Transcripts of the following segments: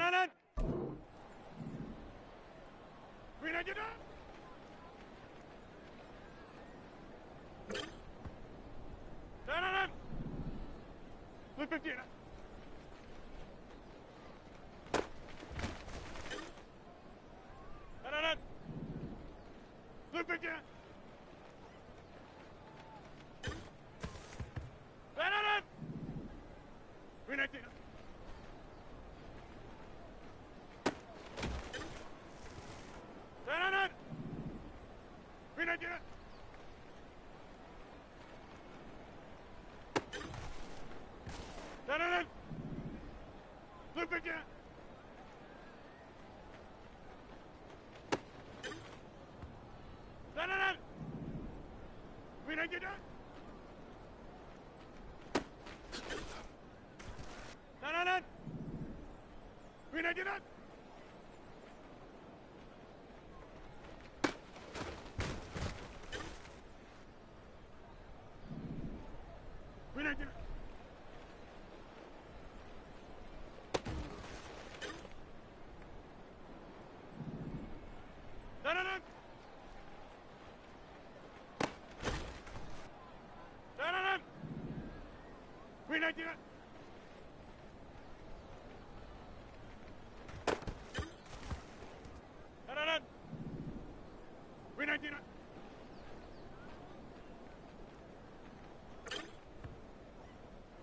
Kanan! Grenade! Kanan! Look 15. Kanan! Look 15. Kanan! Grenade! Kanan! Grenade! Kanan! Look 15. Kanan! Grenade! Kanan! Grenade! Grenade! Kanan! Kanan! Grenade! Kanan! Grenade!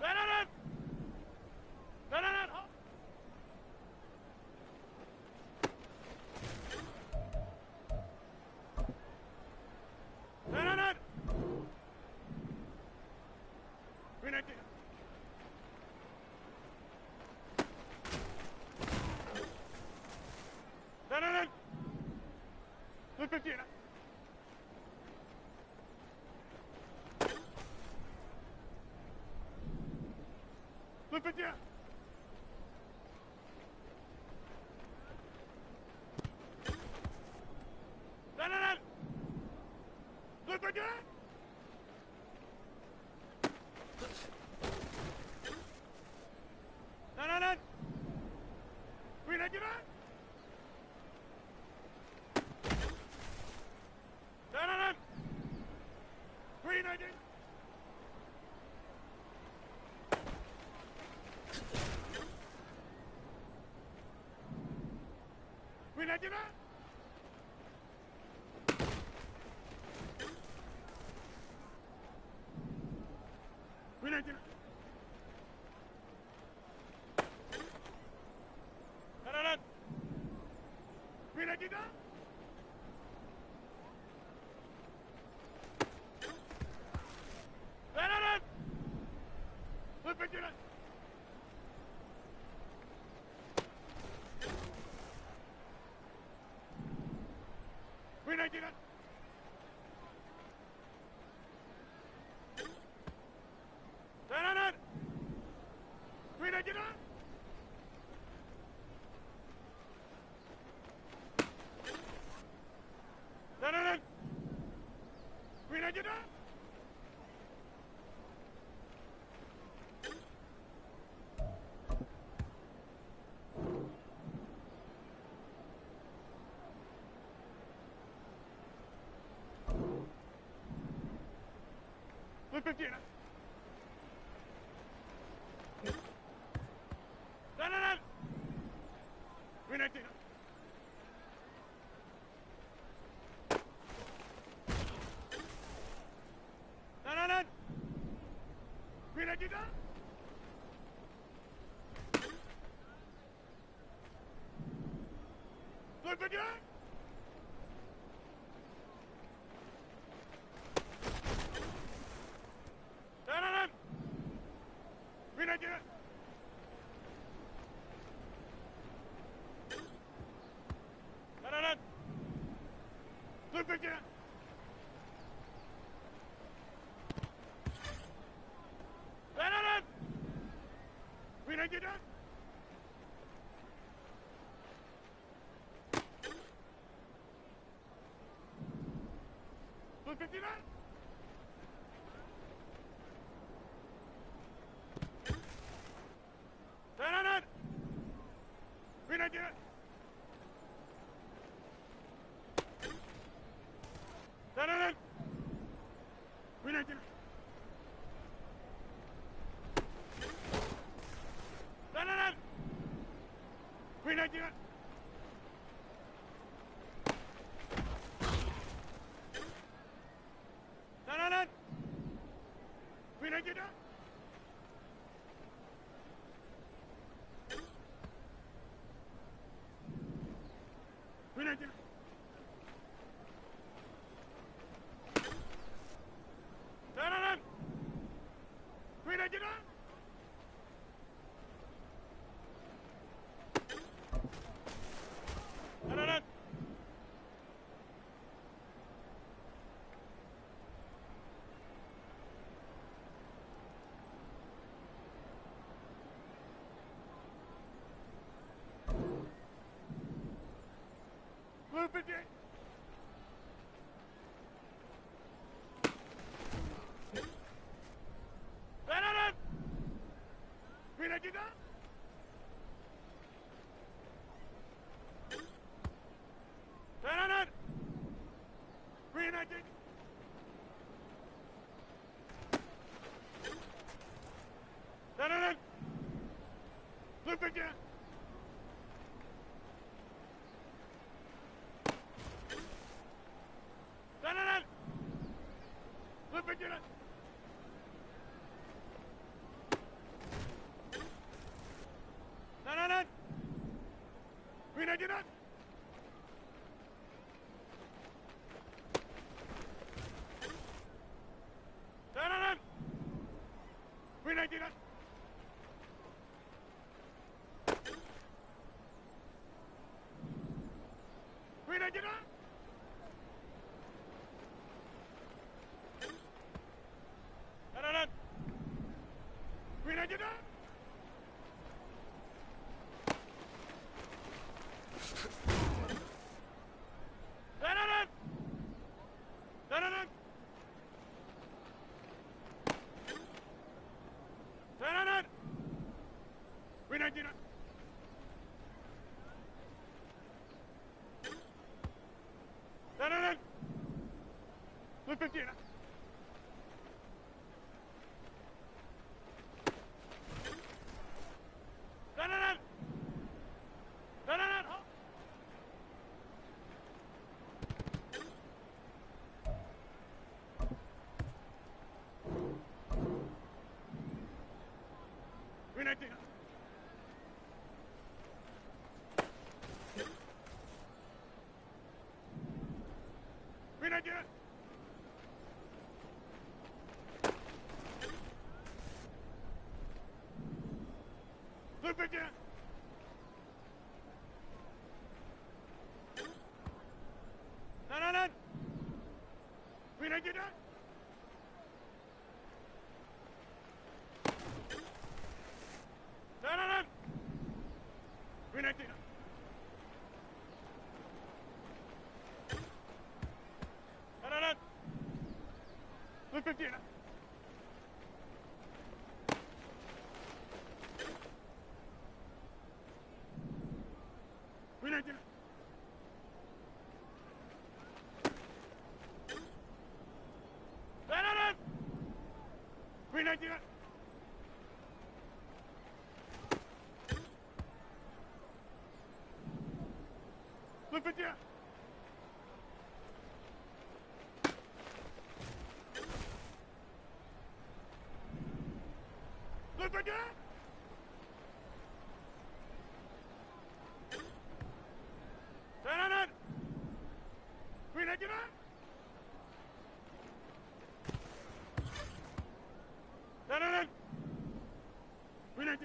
Kanan! Kanan! Kanan! Grenade! Kanan! Look 15. Look 15. Kanan! Look 15. Kanan! Grenade! Kanan! Grenade! Grenade! Grenade! Kanan! Grenade! Kanan! Look 15. Grenade! Kanan! Grenade! Kanan! Grenade! Look 15. Kanan! Grenade! Kanan! Grenade! Look 15. Kanan! Grenade! Kanan! Look 15. Kanan! Grenade! Look 15. Kanan! Winner, Dananan! Winner, Winner, Dananan! Winner, Dananan! Blue 58! Dananan! Winner, Dananan! Winner, Dananan! Blue 58! Dananan! Blue 58! Dananan! Winner, Dananan! Winner, Winner, Dananan! Winner, Dananan! Dananan! Dananan! Winner, Dananan! Blue 58! Dananan! Dananan! Winner, Winner, Blue 58! Dananan! Winner, Dananan! Winner, Dananan! Blue 58! Winner, Dananan! Winner, Blue 58! Blue 58! Dananan! Winner, Dananan! Winner,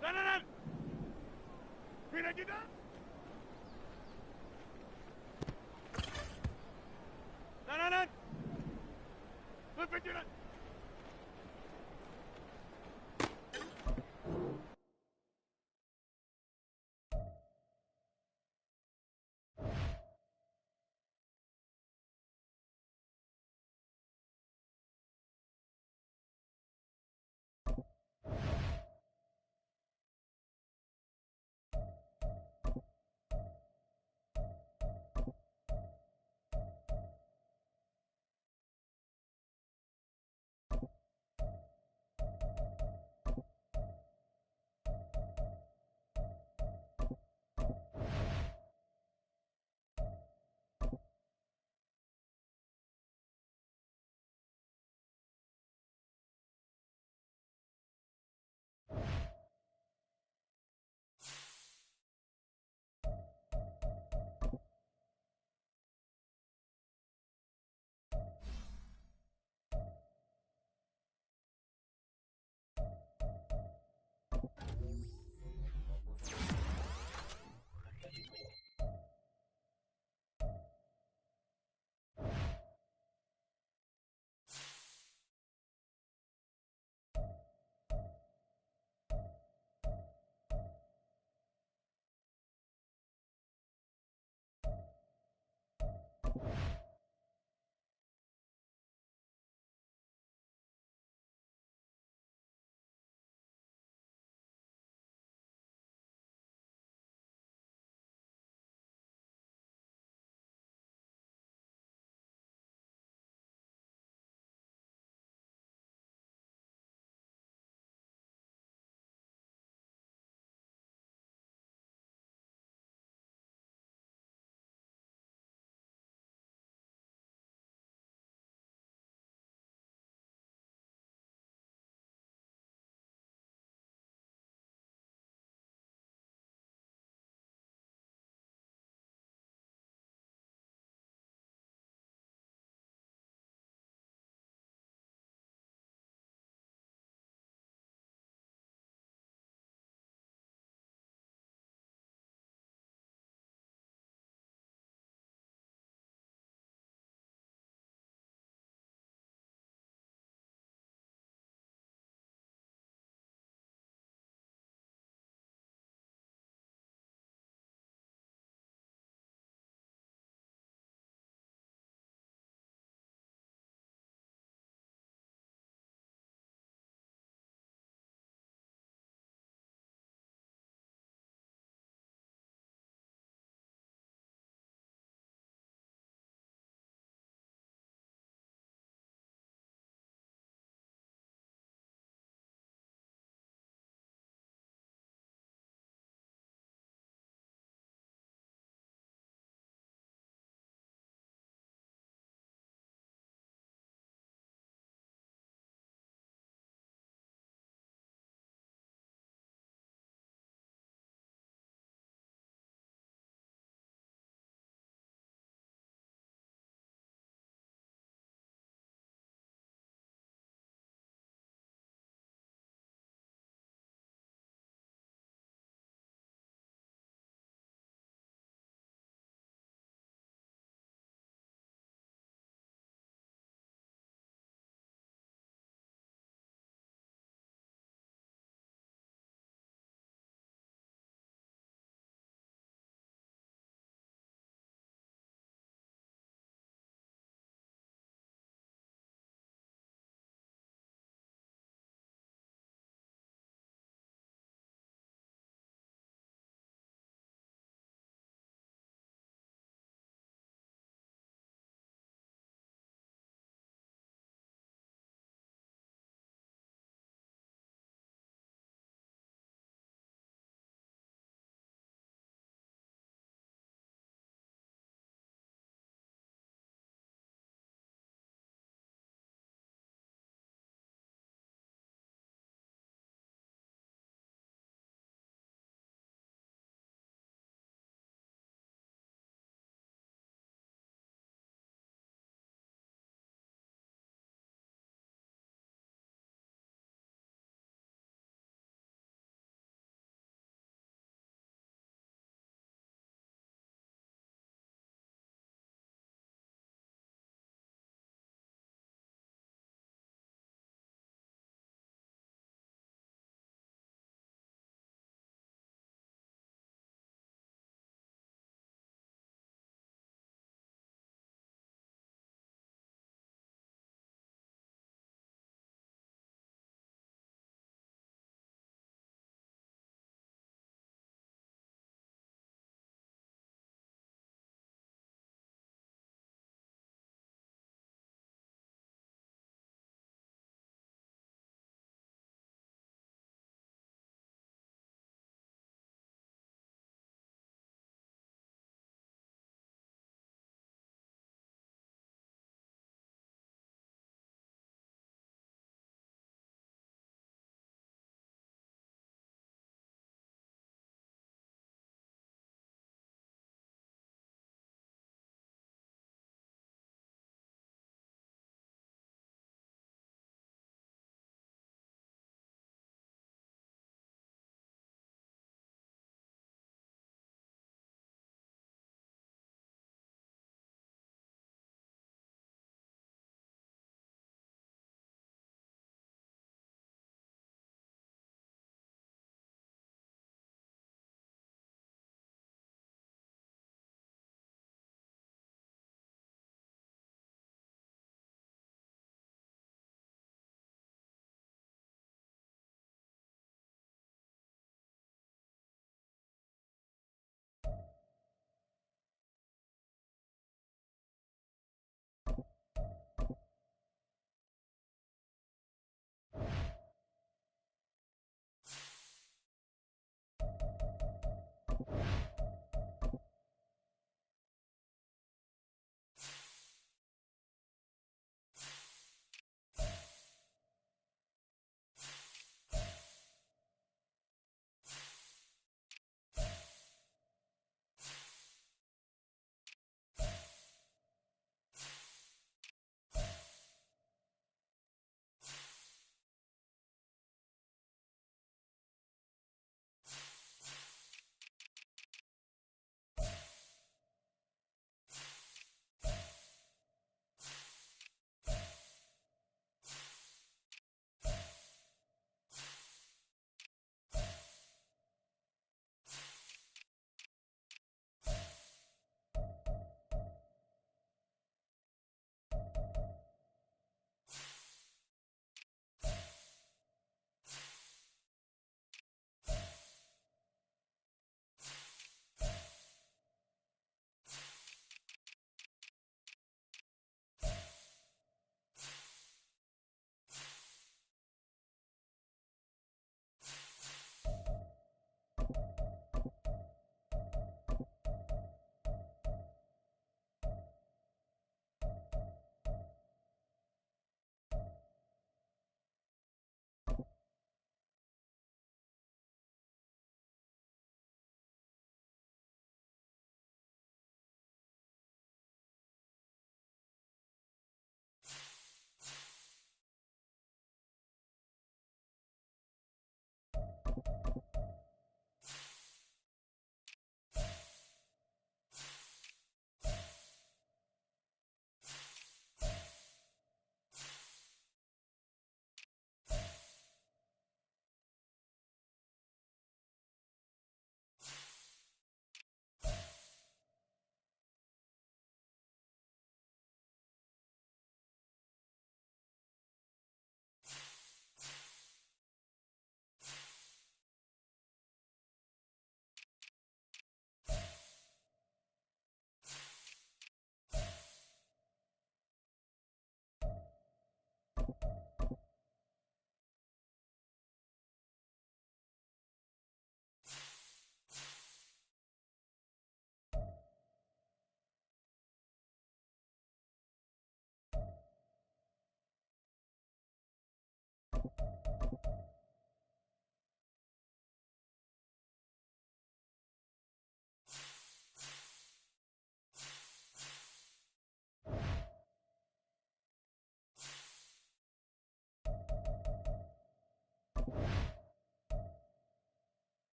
Dananan! Winner, Dananan! Blue 58!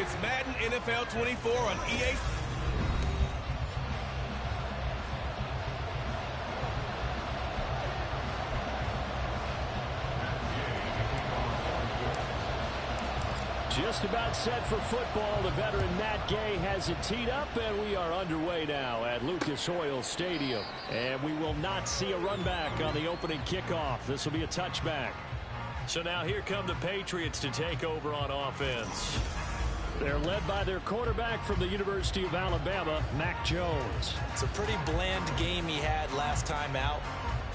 It's Madden NFL 24 on EA. Just about set for football. The veteran Matt Gay has it teed up, and we are underway now at Lucas Oil Stadium. And we will not see a run back on the opening kickoff. This will be a touchback. So now here come the Patriots to take over on offense. They're led by their quarterback from the University of Alabama, Mac Jones. It's a pretty bland game he had last time out.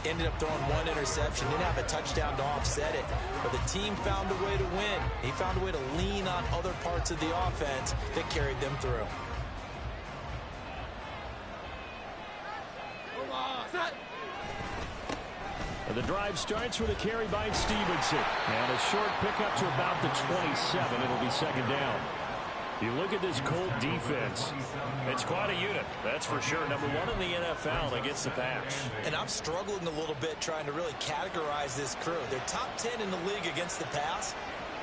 Ended up throwing one interception. Didn't have a touchdown to offset it. But the team found a way to win. He found a way to lean on other parts of the offense that carried them through. The drive starts with a carry by Stevenson. And a short pickup to about the 27. It'll be second down. You look at this Colt defense. It's quite a unit, that's for sure. Number one in the NFL against the pass. And I'm struggling a little bit trying to really categorize this crew. They're top 10 in the league against the pass,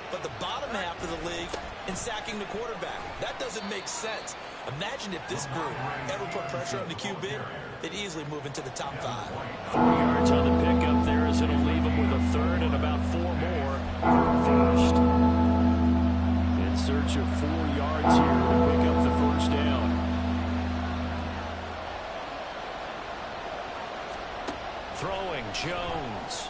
but the bottom half of the league in sacking the quarterback. That doesn't make sense. Imagine if this group ever put pressure on the QB, they'd easily move into the top 5. 4 yards on the pickup there as it'll leave them with a third and about 4 more. First. In search of 4 yards here to pick up the first down. Throwing Jones.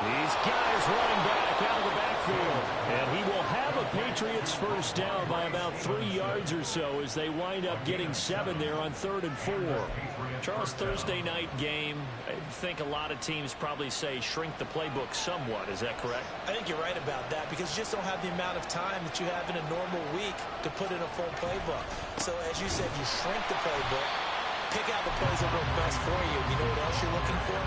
These guys running back out of the backfield. And he will have a Patriots first down by about 3 yards or so as they wind up getting 7 there on 3rd and 4. Charles, Thursday night game, I think a lot of teams probably say shrink the playbook somewhat. Is that correct? I think you're right about that because you just don't have the amount of time that you have in a normal week to put in a full playbook. So as you said, you shrink the playbook, pick out the plays that work best for you. You know what else you're looking for?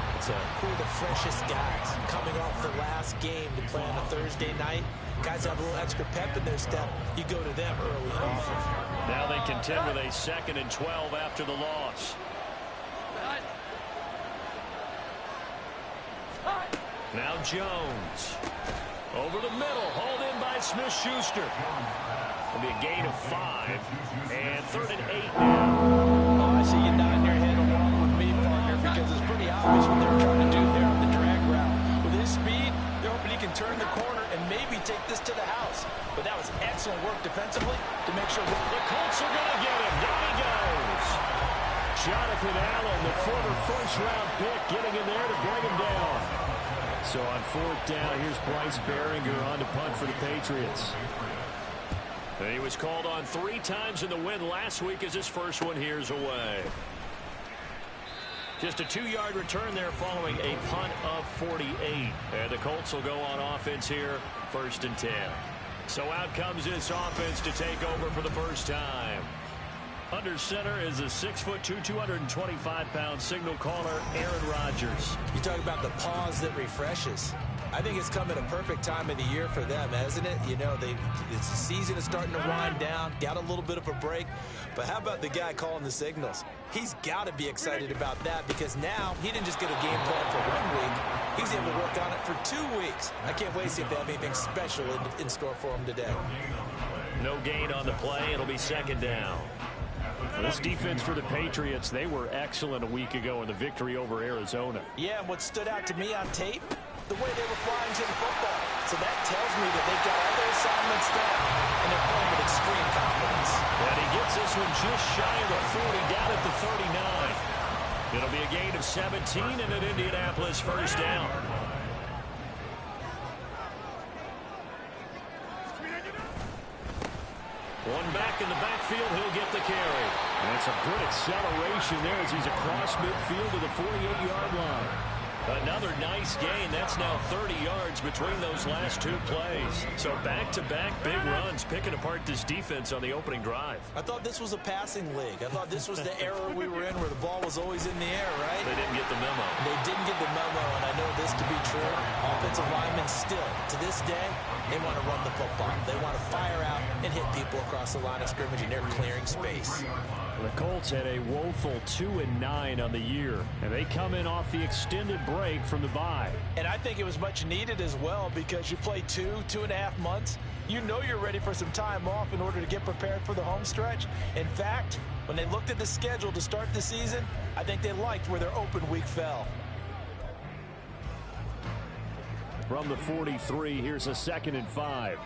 Who are the freshest guys coming off the last game to play on a Thursday night? Guys have a little extra pep in their step. You go to them early and often. Now they contend with a 2nd and 12 after the loss. Now Jones. Over the middle. Hauled in by Smith-Schuster. It'll be a gain of 5. And 3rd and 8 now. Oh, I see you nodding your head along with me, partner, because it's pretty obvious what they're trying to do there on the drag route. With his speed, they're hoping he can turn the corner and maybe take this to the house. But that was excellent work defensively to make sure the Colts are going to get him. Down he goes. Jonathan Allen, the former first-round pick, getting in there to bring him down. So on 4th down, here's Bryce Behringer on to punt for the Patriots. And he was called on 3 times in the win last week as his first one here's away. Just a 2-yard return there following a punt of 48. And the Colts will go on offense here, 1st and 10. So out comes this offense to take over for the first time. Under center is a 6'2", 225-pound signal caller, Aaron Rodgers. You talk about the pause that refreshes. I think it's come at a perfect time of the year for them, hasn't it? You know, the season is starting to wind down, got a little bit of a break. But how about the guy calling the signals? He's got to be excited about that because now he didn't just get a game plan for 1 week. He's able to work on it for 2 weeks. I can't wait to see if they have anything special in store for him today. No gain on the play. It'll be 2nd down. This defense for the Patriots, they were excellent a week ago in the victory over Arizona. Yeah, and what stood out to me on tape, the way they were flying to the football. So that tells me that they've got all their assignments down, and they're playing with extreme confidence. And he gets this one just shy of the 40, down at the 39. It'll be a gain of 17 and an Indianapolis first down. One back in the backfield, he'll get the carry. And it's a good acceleration there as he's across midfield to the 48-yard line. Another nice gain. That's now 30 yards between those last 2 plays. So back-to-back big runs, picking apart this defense on the opening drive. I thought this was a passing league. I thought this was the era we were in where the ball was always in the air, right? They didn't get the memo. They didn't get the memo, and I know this to be true. Offensive linemen still, to this day, they want to run the football. They want to fire out and hit people across the line of scrimmage, and they're clearing space. The Colts had a woeful 2-9 on the year, and they come in off the extended break from the bye. And I think it was much needed as well, because you play 2.5 months. You know you're ready for some time off in order to get prepared for the home stretch. In fact, when they looked at the schedule to start the season, I think they liked where their open week fell. From the 43, here's a 2nd and 5.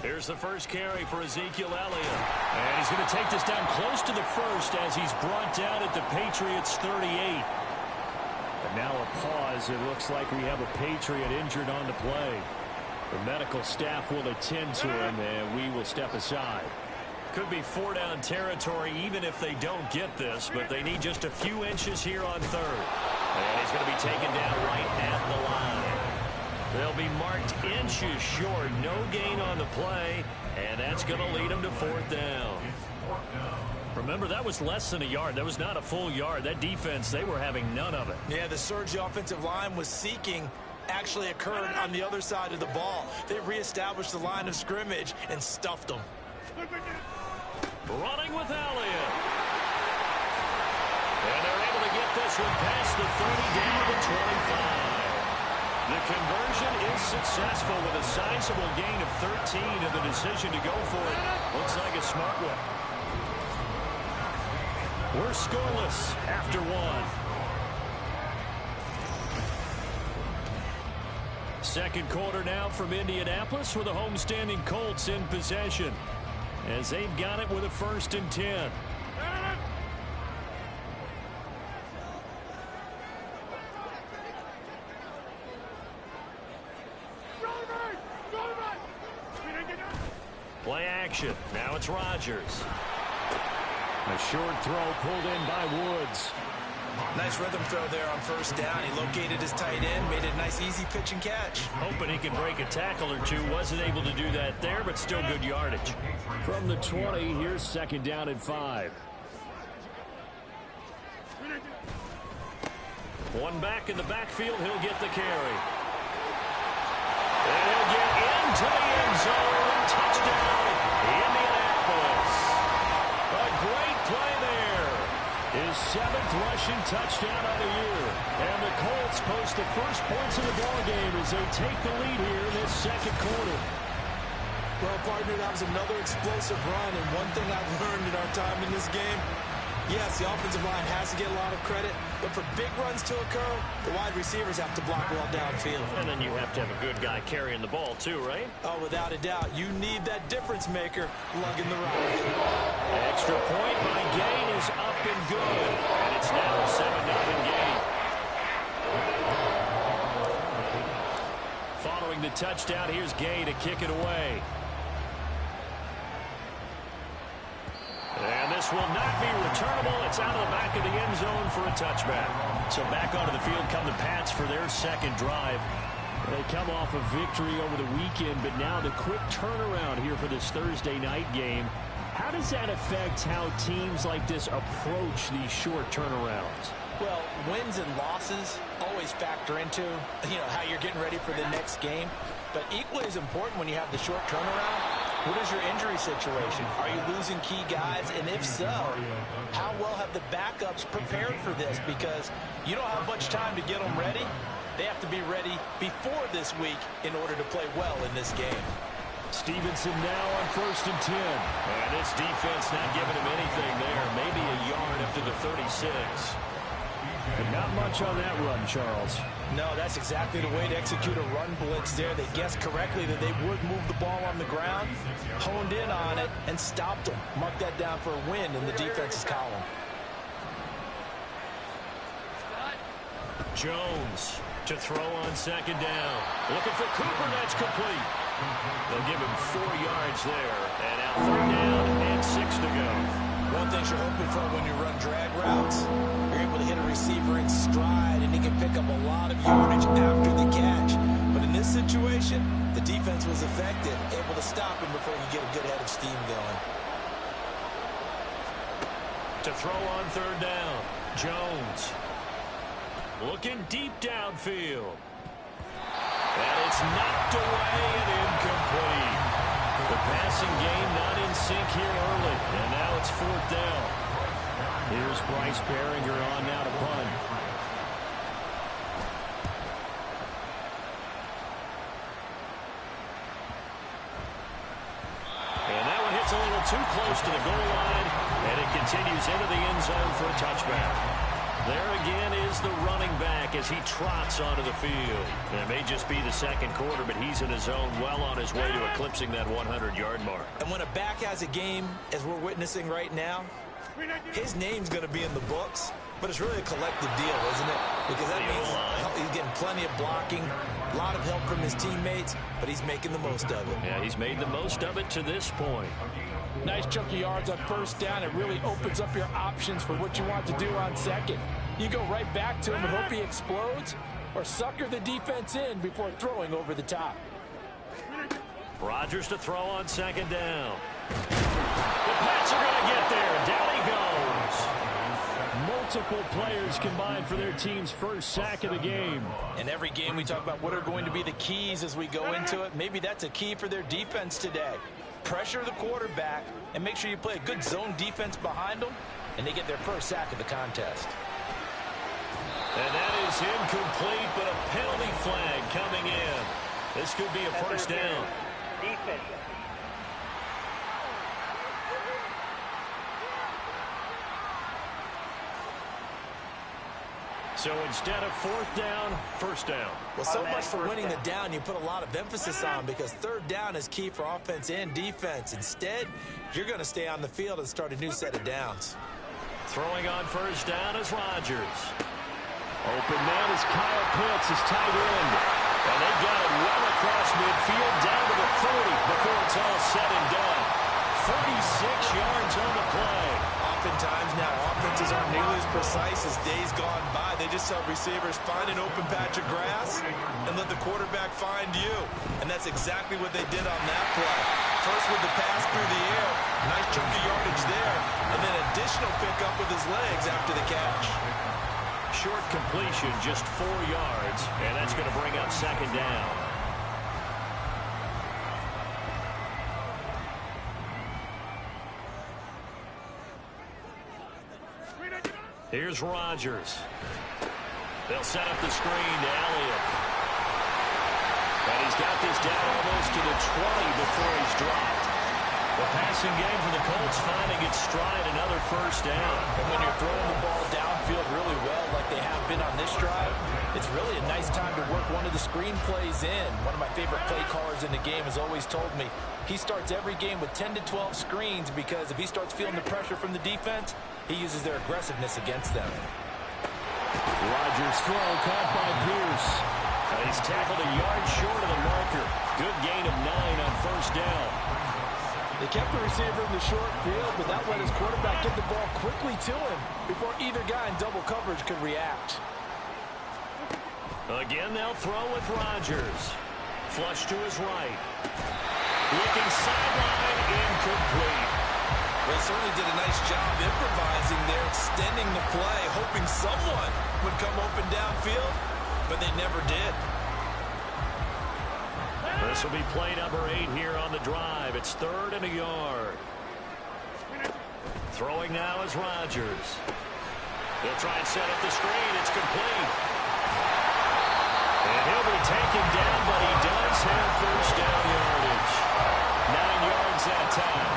Here's the first carry for Ezekiel Elliott. And he's going to take this down close to the first as he's brought down at the Patriots' 38. And now a pause. It looks like we have a Patriot injured on the play. The medical staff will attend to him, and we will step aside. Could be 4-down territory even if they don't get this, but they need just a few inches here on 3rd. And he's going to be taken down right at the line. They'll be marked inches short. No gain on the play, and that's going to lead them to 4th down. Remember, that was less than a yard. That was not a full yard. That defense, they were having none of it. Yeah, the surge the offensive line was seeking actually occurred on the other side of the ball. They reestablished the line of scrimmage and stuffed them. Running with Elliott. And they're able to get this one past the 30 down to the 25. The conversion is successful with a sizable gain of 13, and the decision to go for it looks like a smart one. We're scoreless after 1. Second quarter now from Indianapolis with the homestanding Colts in possession, as they've got it with a 1st and 10. Play action. Now it's Rodgers. A short throw pulled in by Woods. Nice rhythm throw there on 1st down. He located his tight end, made it a nice easy pitch and catch. Hoping he could break a tackle or two. Wasn't able to do that there, but still good yardage. From the 20, here's 2nd down and 5. One back in the backfield. He'll get the carry. And he'll get into the end zone. Touchdown, Indianapolis. A great play there. His 7th rushing touchdown of the year. And the Colts post the first points of the ballgame as they take the lead here in this 2nd quarter. Well, partner, that was another explosive run, and one thing I've learned in our time in this game, yes, the offensive line has to get a lot of credit, but for big runs to occur, the wide receivers have to block well downfield. And then you have to have a good guy carrying the ball too, right? Oh, without a doubt. You need that difference maker lugging the rock. Extra point by Gain is up and good. And it's now a 7-0 game. Following the touchdown, here's Gay to kick it away. And this will not be returnable. It's out of the back of the end zone for a touchback. So back onto the field come the Pats for their 2nd drive. They come off a victory over the weekend, but now the quick turnaround here for this Thursday night game. How does that affect how teams like this approach these short turnarounds? Well, wins and losses always factor into, how you're getting ready for the next game. But equally as important when you have the short turnaround, what is your injury situation? Are you losing key guys? And if so, how well have the backups prepared for this? Because you don't have much time to get them ready. They have to be ready before this week in order to play well in this game. Stevenson now on 1st and 10. And this defense not giving him anything there. Maybe a yard up to the 36. But not much on that run, Charles. No, that's exactly the way to execute a run blitz there. They guessed correctly that they would move the ball on the ground, honed in on it, and stopped them. Mark that down for a win in the defense's column. Jones to throw on 2nd down. Looking for Cooper. That's complete. They'll give him 4 yards there. And now 3rd down and 6 to go. One thing you're hoping for when you run drag routes, you're able to hit a receiver in stride, and he can pick up a lot of yardage after the catch. But in this situation, the defense was effective, able to stop him before he get a good head of steam going. To throw on 3rd down, Jones. Looking deep downfield. And it's knocked away and incomplete. The pass passing game not in sync here early. And now it's 4th down. Here's Bryce Behringer on now to punt. And that one hits a little too close to the goal line, and it continues into the end zone for a touchback. There again is the running back as he trots onto the field. It may just be the second quarter, but he's in his zone well on his way to eclipsing that 100-yard mark. And when a back has a game, as we're witnessing right now, his name's going to be in the books, but it's really a collective deal, isn't it? Because that means he's getting plenty of blocking, a lot of help from his teammates, but he's making the most of it. Yeah, he's made the most of it to this point. Nice chunk of yards on first down. It really opens up your options for what you want to do on second. You go right back to him and hope he explodes, or sucker the defense in before throwing over the top. Rodgers to throw on second down. The Pats are going to get there. Down he goes. Multiple players combined for their team's first sack of the game. In every game we talk about what are going to be the keys as we go into it. Maybe that's a key for their defense today. Pressure the quarterback and make sure you play a good zone defense behind them, and they get their first sack of the contest. And that is incomplete, but a penalty flag coming in. This could be a first down. Defense. So instead of 4th down, first down. Well, so much for winning the down you put a lot of emphasis on, because 3rd down is key for offense and defense. Instead, you're going to stay on the field and start a new set of downs. Throwing on first down is Rodgers. Open man is Kyle Pitts, his tight end. And they got it well across midfield down to the 40 before it's all said and done. 46 yards on the play. Oftentimes now, offenses aren't nearly as precise as days gone by. They just tell receivers, find an open patch of grass and let the quarterback find you. And that's exactly what they did on that play. First with the pass through the air, nice chunk of yardage there, and then additional pickup with his legs after the catch. Short completion, just 4 yards, and that's going to bring up second down. Here's Rodgers. They'll set up the screen to Elliott. And he's got this down almost to the 20 before he's dropped. The passing game for the Colts finding its stride, another first down. And when you're throwing the ball downfield really well like they have been on this drive, it's really a nice time to work one of the screen plays in. One of my favorite play callers in the game has always told me he starts every game with 10 to 12 screens, because if he starts feeling the pressure from the defense, he uses their aggressiveness against them. Rodgers throw caught by Pierce. And he's tackled a yard short of the marker. Good gain of 9 on first down. They kept the receiver in the short field, but that let his quarterback get the ball quickly to him before either guy in double coverage could react. Again, they'll throw with Rodgers. Flush to his right. Looking sideline, incomplete. They certainly did a nice job improvising there, extending the play, hoping someone would come open downfield, but they never did. This will be play number 8 here on the drive. It's 3rd and a yard. Throwing now is Rodgers. They'll try and set up the screen. It's complete. And he'll be taken down, but he does have first down yardage. 9 yards that time.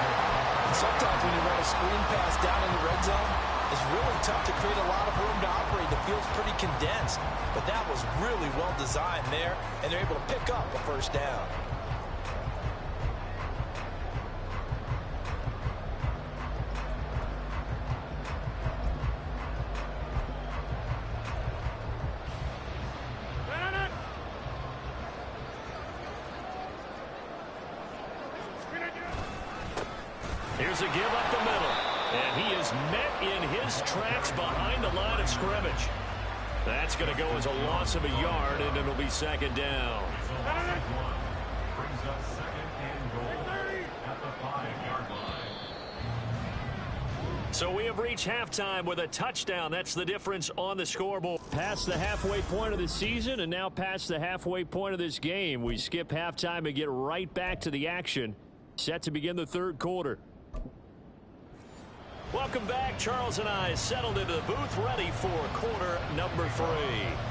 And sometimes when you run a screen pass down in the red zone, it's really tough to create a lot of room to operate. The field's pretty condensed, but that was really well designed there, and they're able to pick up a first down. Here's a give up the middle. And he is met in his tracks behind the line of scrimmage. That's going to go as a loss of a yard, and it'll be second down. Brings us second and goal at the 5-yard line. So we have reached halftime with a touchdown. That's the difference on the scoreboard. Past the halfway point of the season and now past the halfway point of this game. We skip halftime and get right back to the action Set to begin the third quarter. Welcome back. Charles and I settled into the booth ready for quarter number 3.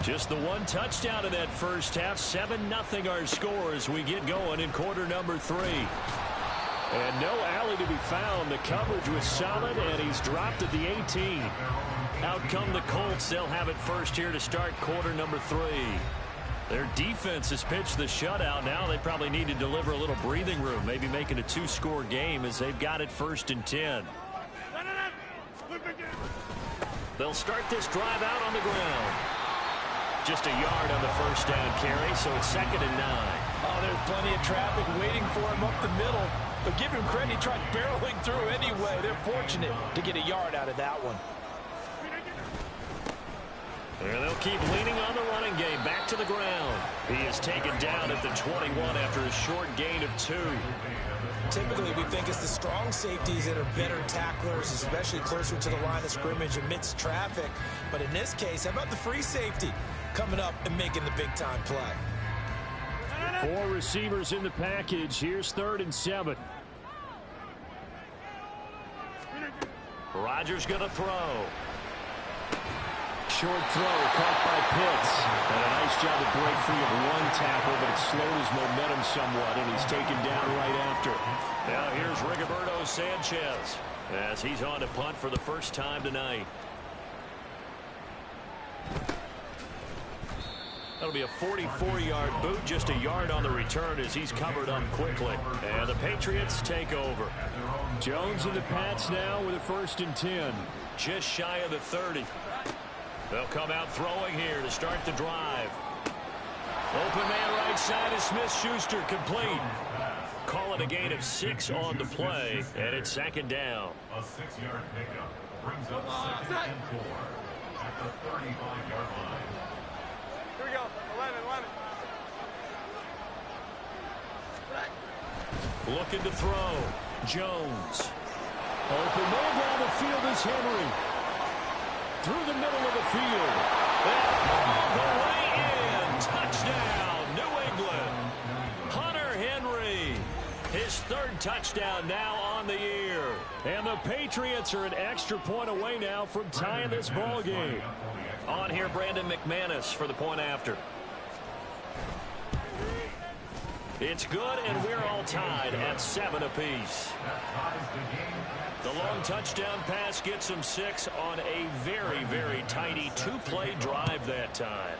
Just the one touchdown in that first half. 7-0 our score as we get going in quarter number 3. And no alley to be found. The coverage was solid, and he's dropped at the 18. Out come the Colts. They'll have it first here to start quarter number 3. Their defense has pitched the shutout. Now they probably need to deliver a little breathing room, maybe making a 2-score game as they've got it first and 10. They'll start this drive out on the ground. Just a yard on the first down carry, so it's 2nd and 9. Oh, there's plenty of traffic waiting for him up the middle. But give him credit, he tried barreling through anyway. They're fortunate to get a yard out of that one. And they'll keep leaning on the running game. Back to the ground. He is taken down at the 21 after a short gain of 2. Typically, we think it's the strong safeties that are better tacklers, especially closer to the line of scrimmage amidst traffic. But in this case, how about the free safety coming up and making the big-time play? 4 receivers in the package. Here's 3rd and 7. Rodgers going to throw. Short throw caught by Pitts. And a nice job to break free of one tackle, but it slowed his momentum somewhat, and he's taken down right after. Now here's Rigoberto Sanchez as he's on to punt for the first time tonight. That'll be a 44-yard boot, just a yard on the return as he's covered up quickly. And the Patriots take over. Jones and the Pats now with a 1st and 10. Just shy of the 30. They'll come out throwing here to start the drive. Open man right side is Smith-Schuster, complete. Call it a gain of 6 on the play, and it's 2nd down. A 6-yard pickup brings up 2nd and 4 at the 35-yard line. Here we go. 11. Looking to throw. Jones. Open man down the field is Henry. Through the middle of the field. All the way in. Touchdown, New England. Hunter Henry. His 3rd touchdown now on the year. And the Patriots are an extra point away now from tying this ball game. On here, Brandon McManus for the point after. It's good, and we're all tied at 7 apiece. The long touchdown pass gets him 6 on a very, very tidy 2-play drive that time.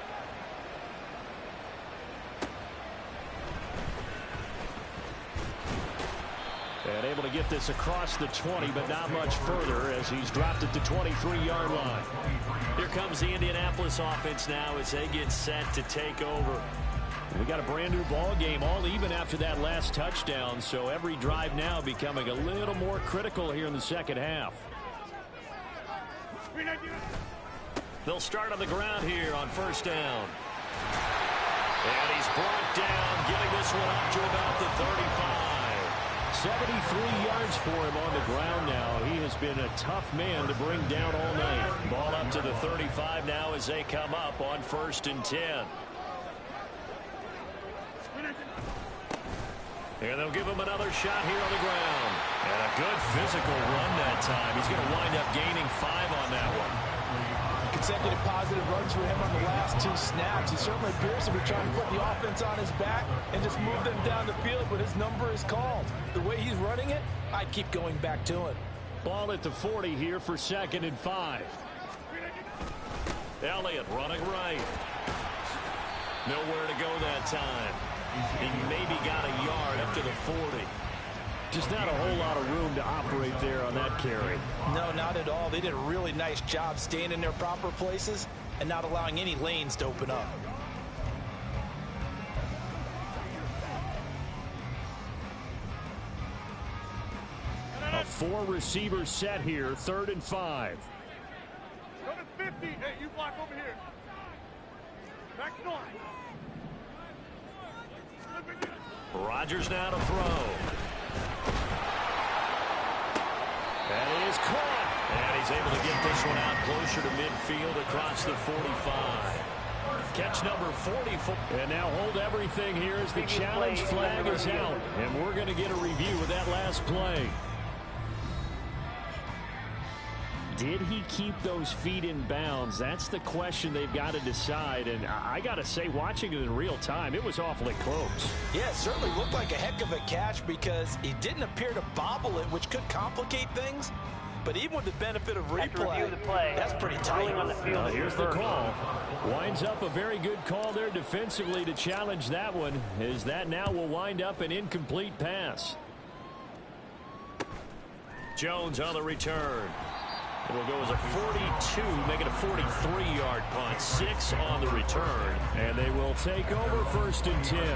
And able to get this across the 20, but not much further as he's dropped at the 23-yard line. Here comes the Indianapolis offense now as they get set to take over. We got a brand new ball game, all even after that last touchdown, so every drive now becoming a little more critical here in the second half. They'll start on the ground here on 1st down. And he's brought down, getting this one up to about the 35. 73 yards for him on the ground now. He has been a tough man to bring down all night. Ball up to the 35 now as they come up on 1st and 10. And they'll give him another shot here on the ground. And a good physical run that time. He's going to wind up gaining 5 on that one. Consecutive positive runs for him on the last 2 snaps. He certainly appears to be trying to put the offense on his back and just move them down the field, but his number is called. The way he's running it, I'd keep going back to him. Ball at the 40 here for 2nd and 5. Elliott running right. Nowhere to go that time. He maybe got a yard up to the 40. Just not a whole lot of room to operate there on that carry. No, not at all. They did a really nice job staying in their proper places and not allowing any lanes to open up. A 4-receiver set here, 3rd and 5. Go to 50. Hey, you block over here. Back to line. Rodgers now to throw. And he is caught. And he's able to get this one out closer to midfield across the 45. Catch number 44. And now hold everything here as the challenge flag is out. And we're going to get a review of that last play. Did he keep those feet in bounds? That's the question they've got to decide. And I got to say, watching it in real time, it was awfully close. Yeah, it certainly looked like a heck of a catch because he didn't appear to bobble it, which could complicate things. But even with the benefit of replay, that's pretty tight. Here's the call. Winds up a very good call there defensively to challenge that one, as that now will wind up an incomplete pass. Jones on the return. It'll go as a 42, make it a 43-yard punt. 6 on the return. And they will take over 1st and 10.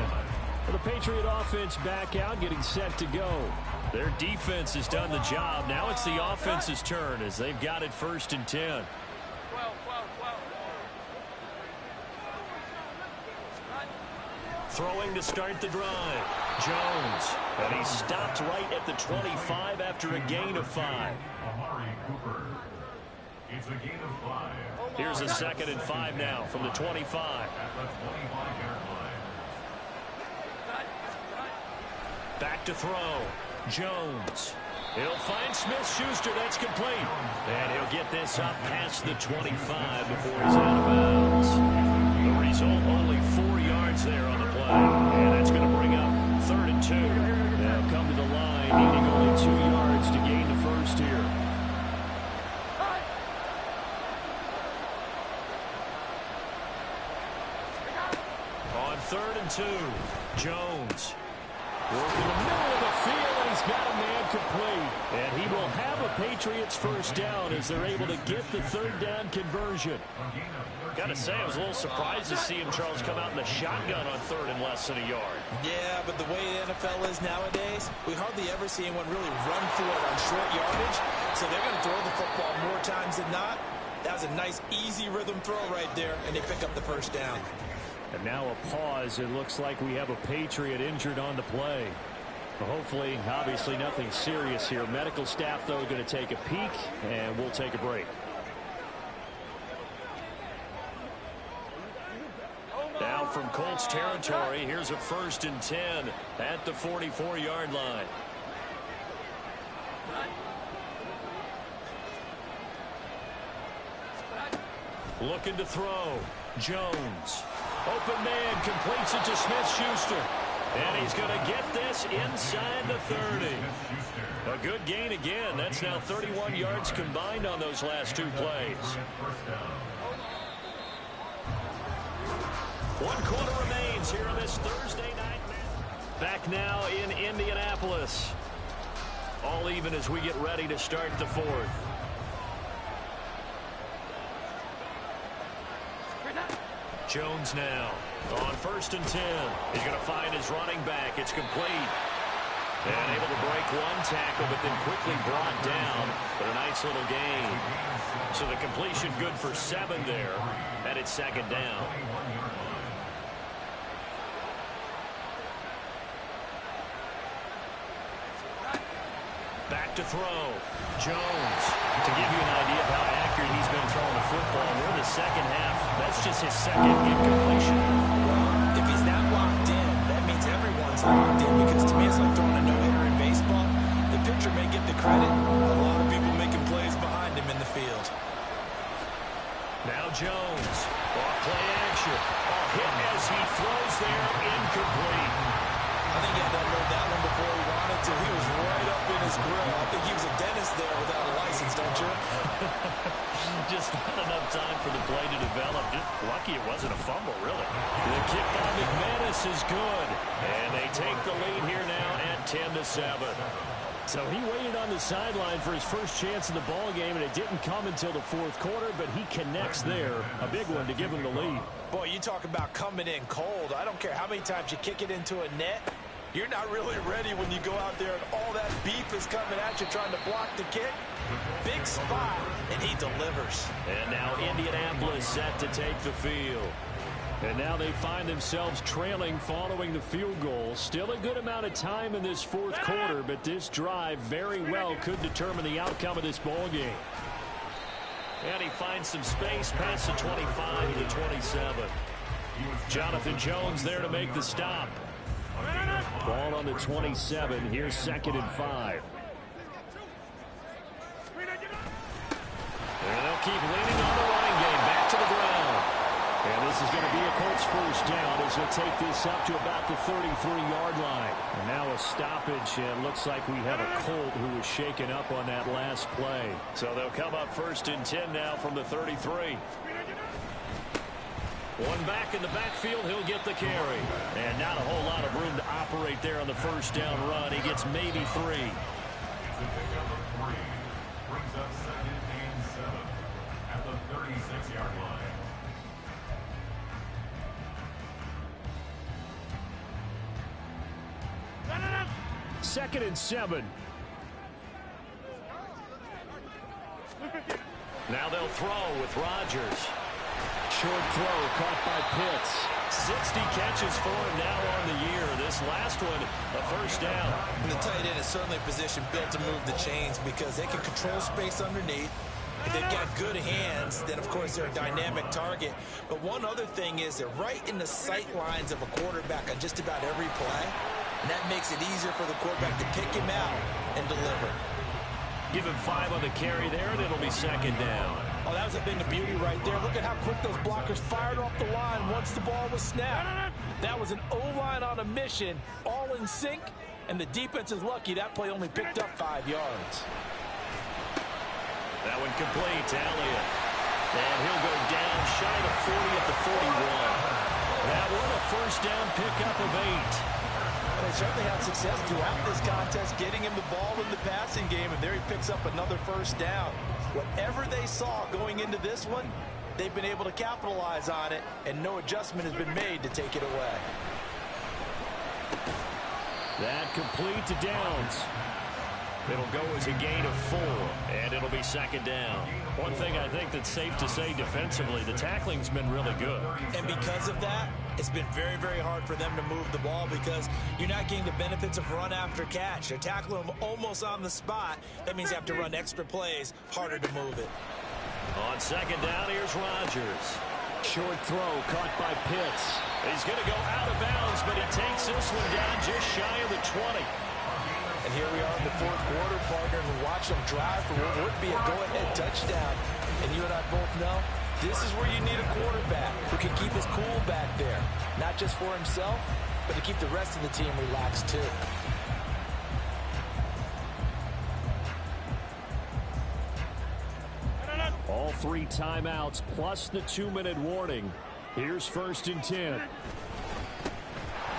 The Patriot offense back out, getting set to go. Their defense has done the job. Now it's the offense's turn as they've got it 1st and 10. Throwing to start the drive. Jones. And he stopped right at the 25 after a gain of 5. It's a gain of 5. Here's a 2nd and 5 now from the 25. At the 25-yard line. Back to throw. Jones. He'll find Smith-Schuster. That's complete. And he'll get this up past the 25 before he's out of bounds. The result, only 4 yards there on the play. And that's going to bring up 3rd and 2. Now come to the line, needing only 2 yards to gain the first here. On 3rd and 2, Jones. Working the middle of the field, and he's got a man complete. And he will have a Patriots first down as they're able to get the 3rd down conversion. Got to say, I was a little surprised to see him, Charles, come out in the shotgun on 3rd and less than a yard. Yeah, but the way the NFL is nowadays, we hardly ever see anyone really run for it on short yardage. So they're going to throw the football more times than not. That was a nice, easy rhythm throw right there, and they pick up the first down. And now a pause. It looks like we have a Patriot injured on the play. Hopefully, obviously nothing serious here. Medical staff, though, going to take a peek, and we'll take a break. Now from Colts territory, here's a 1st and 10 at the 44-yard line. Looking to throw. Jones. Open man completes it to Smith-Schuster. And he's going to get this inside the 30. A good gain again. That's now 31 yards combined on those last 2 plays. 1 quarter remains here on this Thursday night match. Back now in Indianapolis. All even as we get ready to start the 4th. Jones now on 1st and 10. He's going to find his running back. It's complete. And able to break 1 tackle, but then quickly brought down. But a nice little gain. So the completion good for 7 there. And it's 2nd down. Back to throw. Jones. To give you an idea of how accurate he's been throwing the football, we're in the 2nd half. That's just his 2nd incompletion. Well, if he's not locked in, that means everyone's locked in, because to me it's like throwing a no-hitter in baseball. The pitcher may get the credit. A lot of people making plays behind him in the field. Now Jones. Off play action. Hit as he throws there. Incomplete. I think he had to unload that one before he wanted to. He was right up in his grill. I think he was a dentist there without a license, don't you? Just not enough time for the play to develop. Just lucky it wasn't a fumble, really. The kick by McManus is good. And they take the lead here now at 10-7. So he waited on the sideline for his first chance in the ball game, and it didn't come until the 4th quarter, but he connects there. A big one to give him the lead. Boy, you talk about coming in cold. I don't care how many times you kick it into a net. You're not really ready when you go out there and all that beef is coming at you trying to block the kick. Big spot, and he delivers. And now Indianapolis set to take the field. And now they find themselves trailing following the field goal. Still a good amount of time in this 4th quarter, but this drive very well could determine the outcome of this ball game. And he finds some space past the 25 to the 27. Jonathan Jones there to make the stop. Ball on the 27. Here's 2nd and 5. And they'll keep leaning on the running game. Back to the ground. And this is going to be a Colts first down as they'll take this up to about the 33-yard line. And now a stoppage, and looks like we have a Colt who was shaken up on that last play. So they'll come up 1st and 10 now from the 33. One back in the backfield, he'll get the carry. And not a whole lot of room to operate there on the first down run. He gets maybe 3. Brings up 2nd and 7 at the 36-yard line. 2nd and 7. Now they'll throw with Rodgers. Short throw caught by Pitts. 60 catches for him now on the year. This last one, a first down. And the tight end is certainly a position built to move the chains because they can control space underneath. If they've got good hands, then of course they're a dynamic target. But one other thing is they're right in the sight lines of a quarterback on just about every play. And that makes it easier for the quarterback to pick him out and deliver. Give him 5 on the carry there, and it'll be 2nd down. Oh, that was a thing of beauty right there. Look at how quick those blockers fired off the line once the ball was snapped. That was an O-line on a mission, all in sync, and the defense is lucky that play only picked up 5 yards. That one complete to Elliott. And he'll go down shy of 40 at the 41. That one a first down pickup of 8. They certainly had success throughout this contest, getting him the ball in the passing game, and there he picks up another first down. Whatever they saw going into this one, they've been able to capitalize on it, and no adjustment has been made to take it away. That complete to Downs. It'll go as a gain of 4, and it'll be 2nd down. One thing I think that's safe to say defensively, the tackling's been really good. And because of that, it's been very, very hard for them to move the ball because you're not getting the benefits of run after catch. They're tackling them almost on the spot. That means you have to run extra plays, harder to move it. On 2nd down, here's Rodgers. Short throw caught by Pitts. He's going to go out of bounds, but he takes this one down just shy of the 20. And here we are in the 4th quarter, partner, and we watch them drive for what would be a go-ahead touchdown. And you and I both know this is where you need a quarterback who can keep his cool back there. Not just for himself, but to keep the rest of the team relaxed too. All 3 timeouts plus the 2-minute warning. Here's 1st and 10.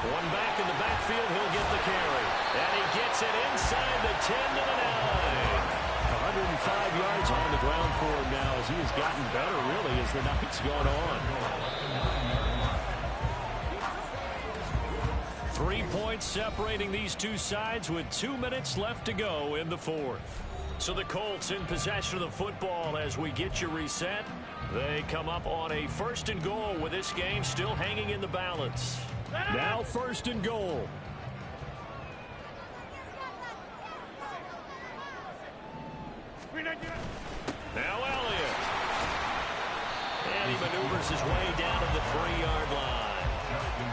One back in the backfield, he'll get the carry. And he gets it inside the 10 to the 9. 105 yards on the ground for him now as he has gotten better, really, as the night's gone on. 3 points separating these two sides with 2 minutes left to go in the 4th. So the Colts in possession of the football as we get you reset. They come up on a 1st and goal with this game still hanging in the balance. Now 1st and goal. Now Elliott. And he maneuvers his way down to the 3-yard line.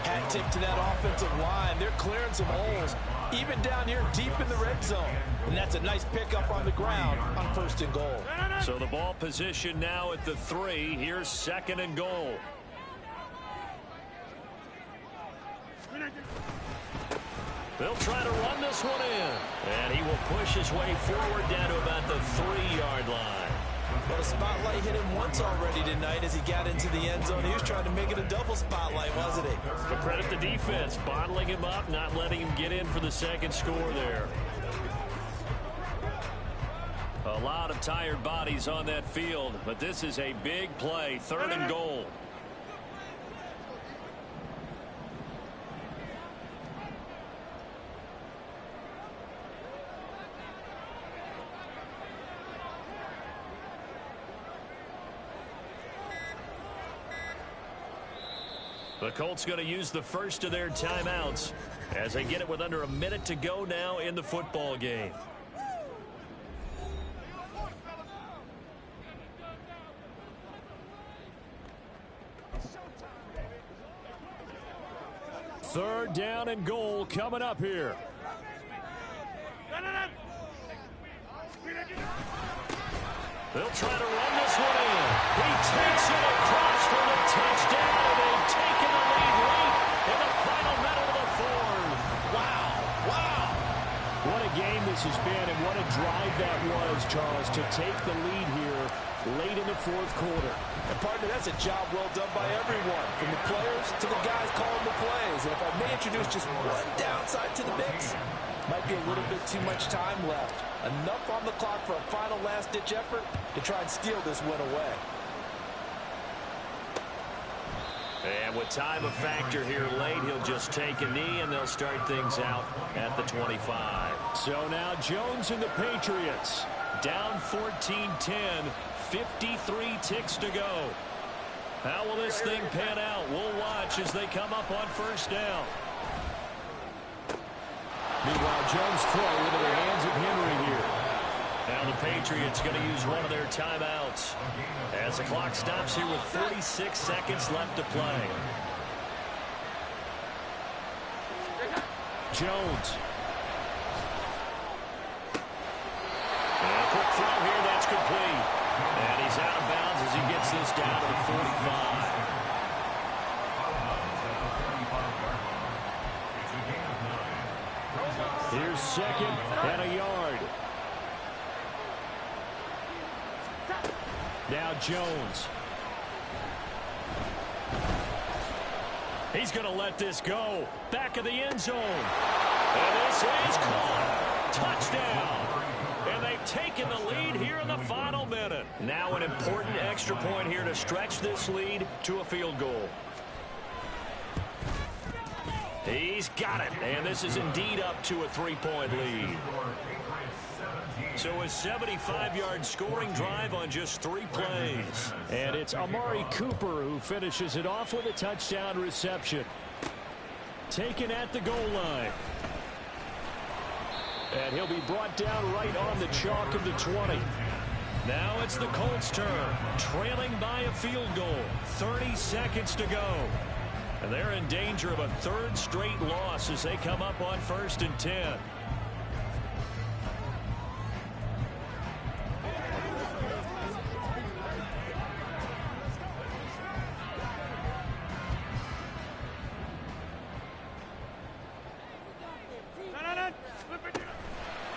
Hat tip to that offensive line. They're clearing some holes, even down here deep in the red zone. And that's a nice pickup on the ground on 1st and goal. So the ball position now at the 3. Here's 2nd and goal. They'll try to run this one in. And he will push his way forward down to about the 3-yard line. Well, the spotlight hit him once already tonight as he got into the end zone. He was trying to make it a double spotlight, wasn't he? But credit the defense, bottling him up, not letting him get in for the 2nd score there. A lot of tired bodies on that field, but this is a big play, 3rd and goal. The Colts going to use the first of their timeouts as they get it with under a minute to go now in the football game. Third down and goal coming up here. They'll try to run this one in. He takes it across for the touchdown, and they've taken the lead late in the final minute of the fourth. Wow. Wow. What a game this has been, and what a drive that was, Charles, to take the lead here late in the fourth quarter. And partner, that's a job well done by everyone, from the players to the guys calling the plays. And if I may introduce just one downside to the mix, might be a little bit too much time left. Enough on the clock for a final last-ditch effort to try and steal this win away. And with time a factor here late, he'll just take a knee, and they'll start things out at the 25. So now Jones and the Patriots. Down 14-10, 53 ticks to go. How will this thing pan out? We'll watch as they come up on first down. Meanwhile, Jones throw into the hands of Henry here. Now the Patriots going to use one of their timeouts as the clock stops here with 46 seconds left to play. Jones. And a quick throw here, that's complete. And he's out of bounds as he gets this down to the 45. Here's second and a yard. Now Jones. He's going to let this go. Back of the end zone. And this is caught. Touchdown. And they've taken the lead here in the final minute. Now an important extra point here to stretch this lead to a field goal. He's got it, and this is indeed up to a 3-point lead. So a 75-yard scoring drive on just 3 plays. And it's Amari Cooper who finishes it off with a touchdown reception. Taken at the goal line. And he'll be brought down right on the chalk of the 20. Now it's the Colts' turn, trailing by a field goal. 30 seconds to go. And they're in danger of a third straight loss as they come up on 1st and 10.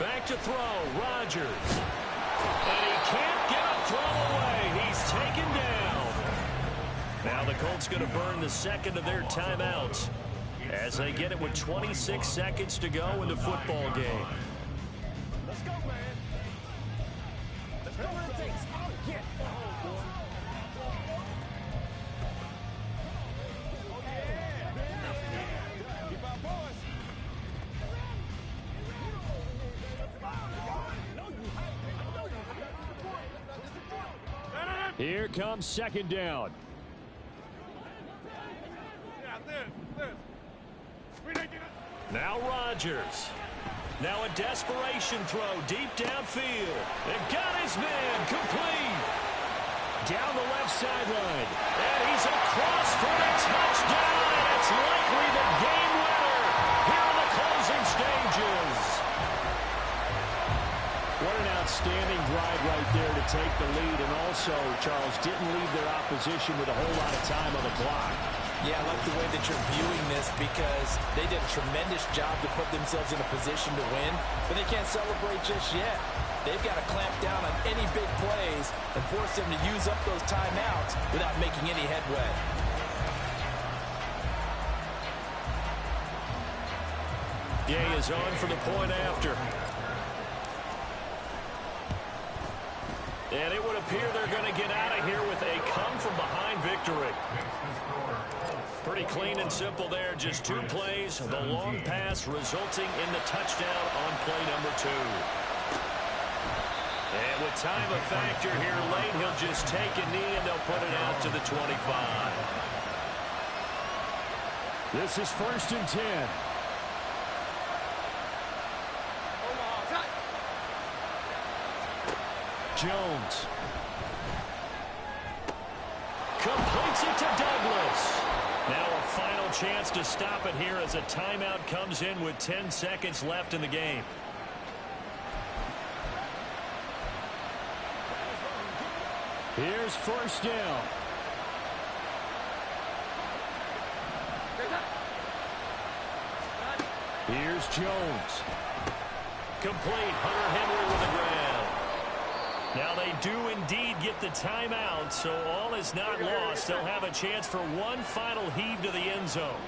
Back to throw, Rodgers. And he can't get a throw away. He's taken down. Now the Colts going to burn the second of their timeouts as they get it with 26 seconds to go in the football game. Let's go, man. Let's go where it takes. Get. Keep our boys. Here comes second down. Now Rodgers. Now a desperation throw deep downfield. And got his man complete. Down the left sideline. And he's across for a touchdown. And it's likely the game winner here in the closing stages. What an outstanding drive right there to take the lead. And also, Charles, didn't leave their opposition with a whole lot of time on the clock. Yeah, I like the way that you're viewing this because they did a tremendous job to put themselves in a position to win, but they can't celebrate just yet. They've got to clamp down on any big plays and force them to use up those timeouts without making any headway. Gay is on for the point after. And it would appear they're going to get out of here with a come-from-behind victory. Pretty clean and simple there. Just 2 plays. The long pass resulting in the touchdown on play number 2. And with time a factor here late, he'll just take a knee and they'll put it out to the 25. This is 1st and 10. Jones. Completes it to Douglas. Now a final chance to stop it here as a timeout comes in with 10 seconds left in the game. Here's first down. Here's Jones. Complete. Hunter Henry with the grab. Now they do indeed get the timeout, so all is not lost. They'll have a chance for one final heave to the end zone.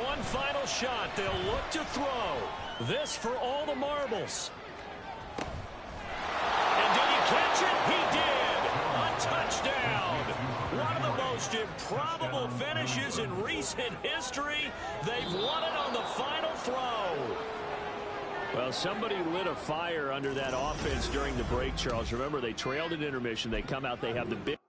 One final shot. They'll look to throw. This for all the marbles. And did he catch it? He did. A touchdown. One of the most improbable finishes in recent history. They've won it on the final throw. Well, somebody lit a fire under that offense during the break, Charles. Remember, they trailed at intermission. They come out, they have the big...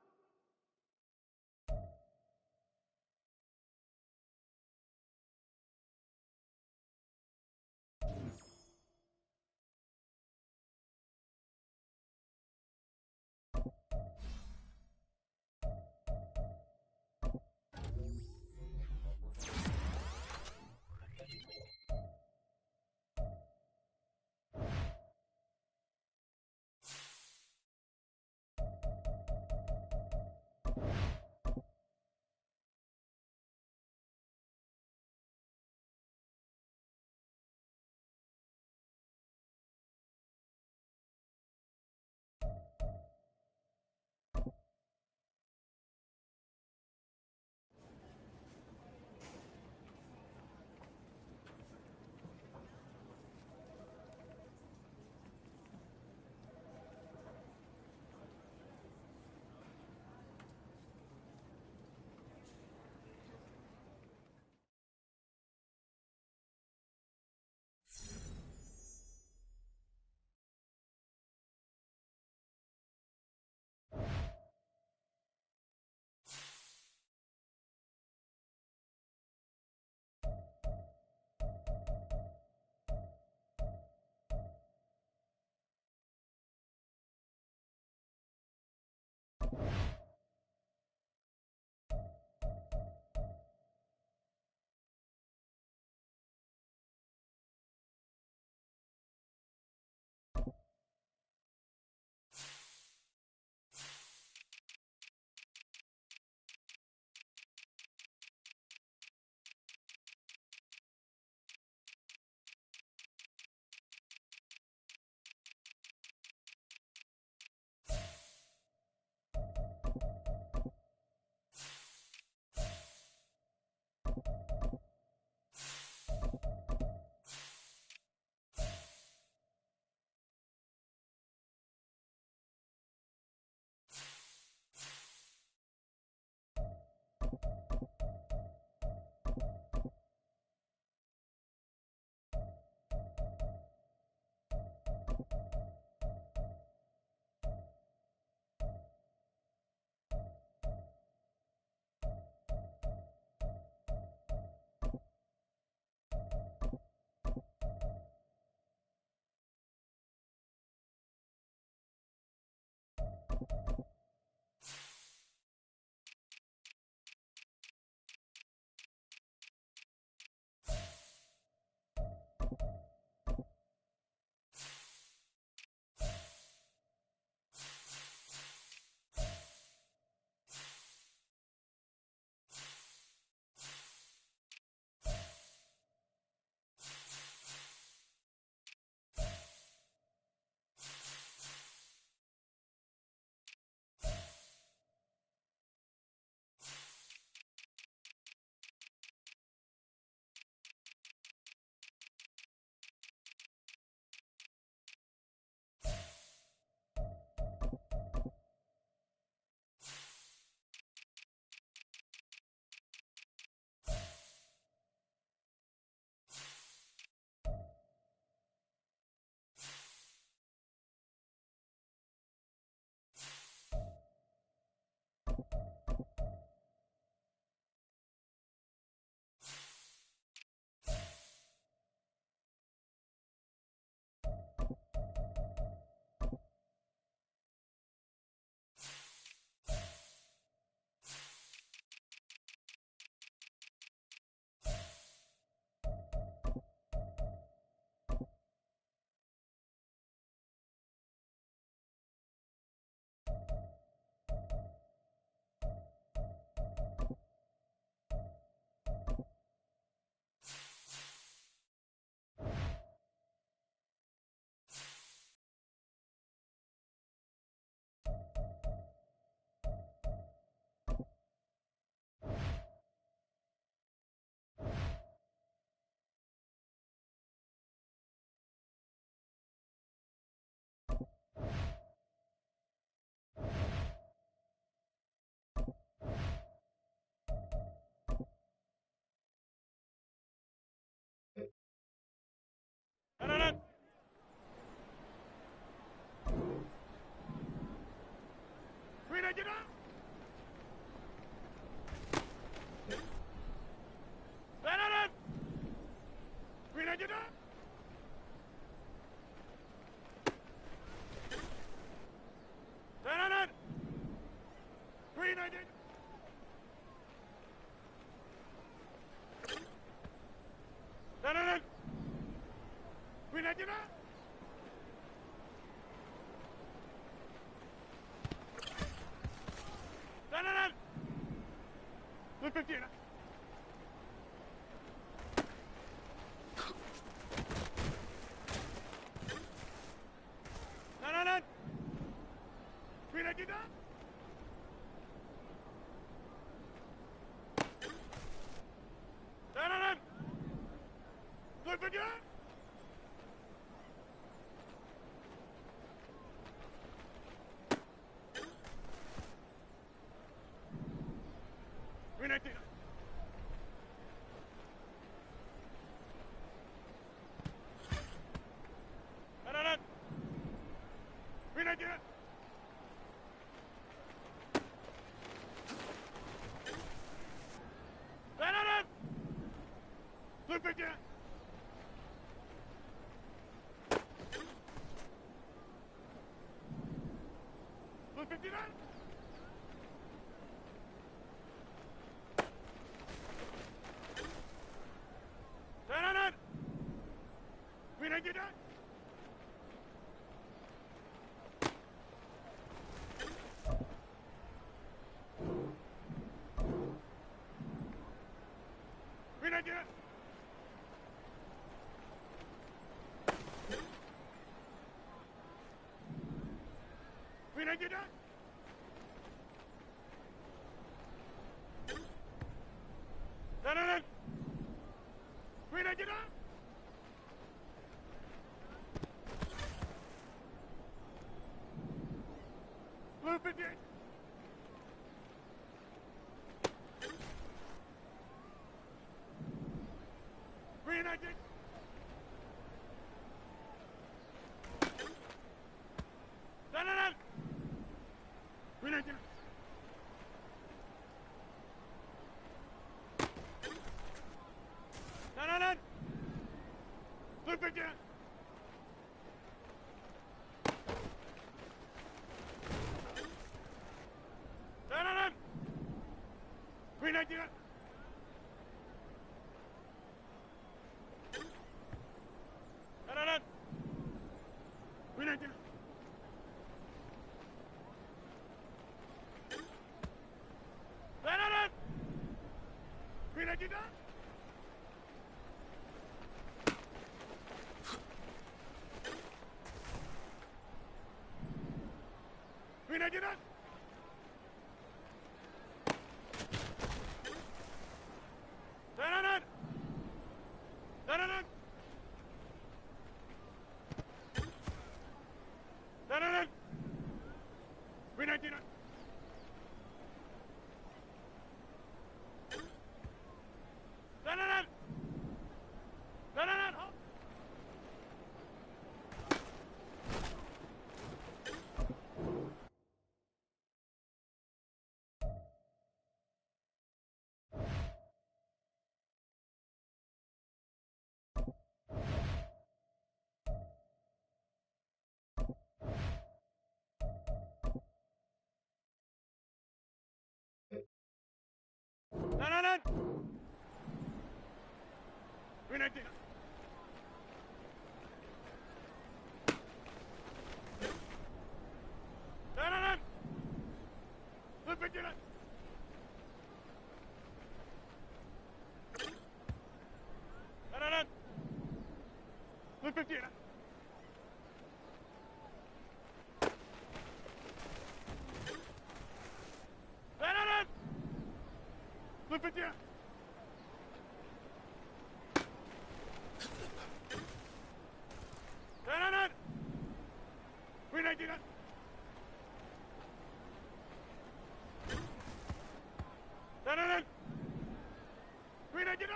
50. Blue 59. Turn on. We don't get that. We don't get it. We don't get that. No. We don't get that. Blue 58. Green 19. No. Green 19. No. Blue 50. No. Green 19. No. Green 19. No. Green 19. Green 19. No. Green 19. No. No. Green 19. No. Blue 59. No. Blue 59. No. Blue 59. No. Green 19. No. Green 19. No.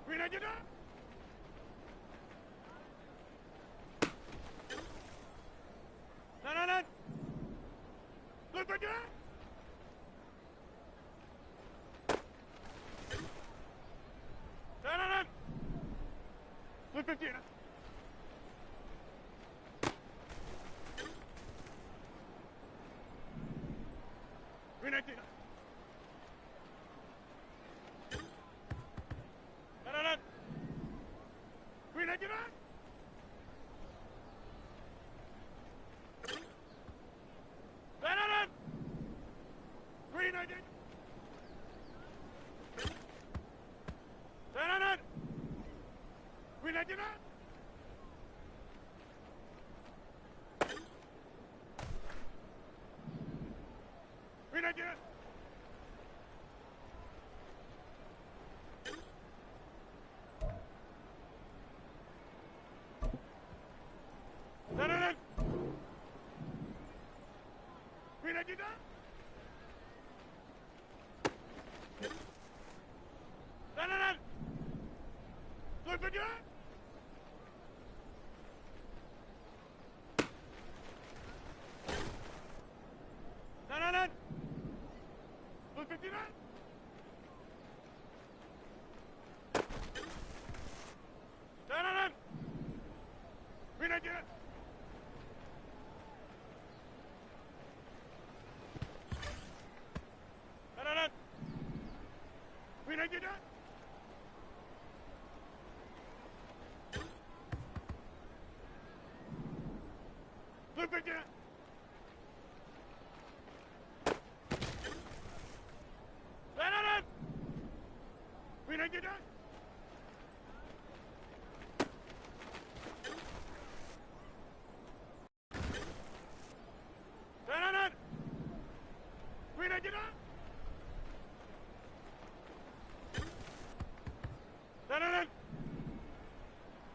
Green 19. No. Blue 59. No. Blue 15. Green 19. No. Green 19. No. Green 19. No. Green 19. Green 19. No. Green 19. No. Blue 59.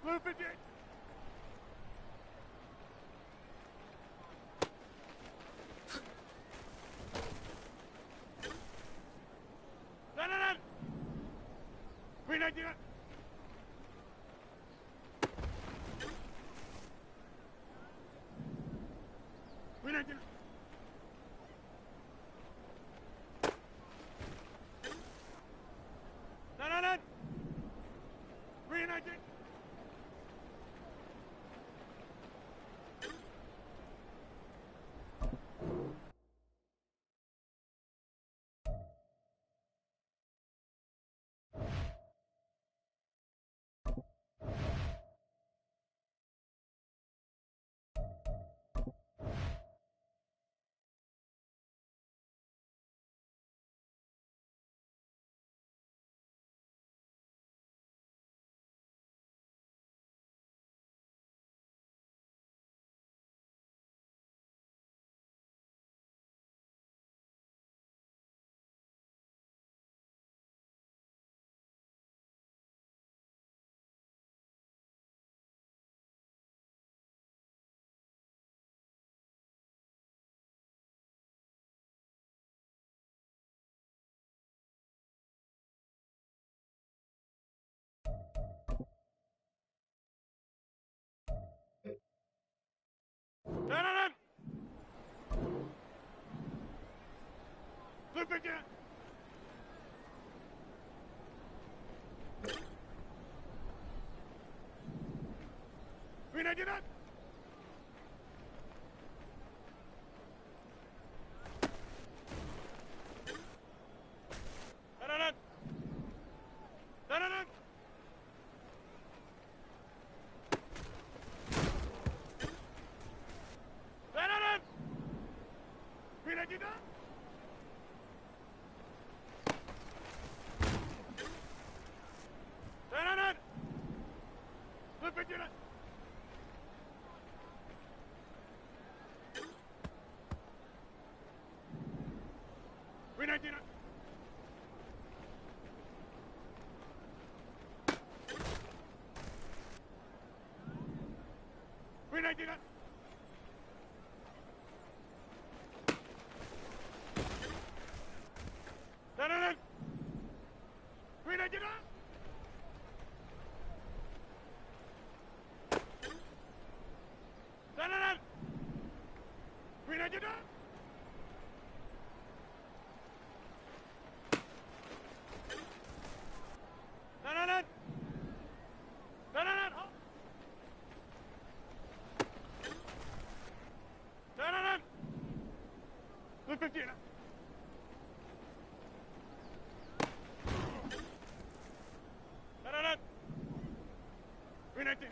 Blue 58. Green 99. Green 99. Green 19. Blue 50. Green 99. Green 99. Blue 59. Green 99. Green 99. Green 99. Green 99. Blue 15. Green 19.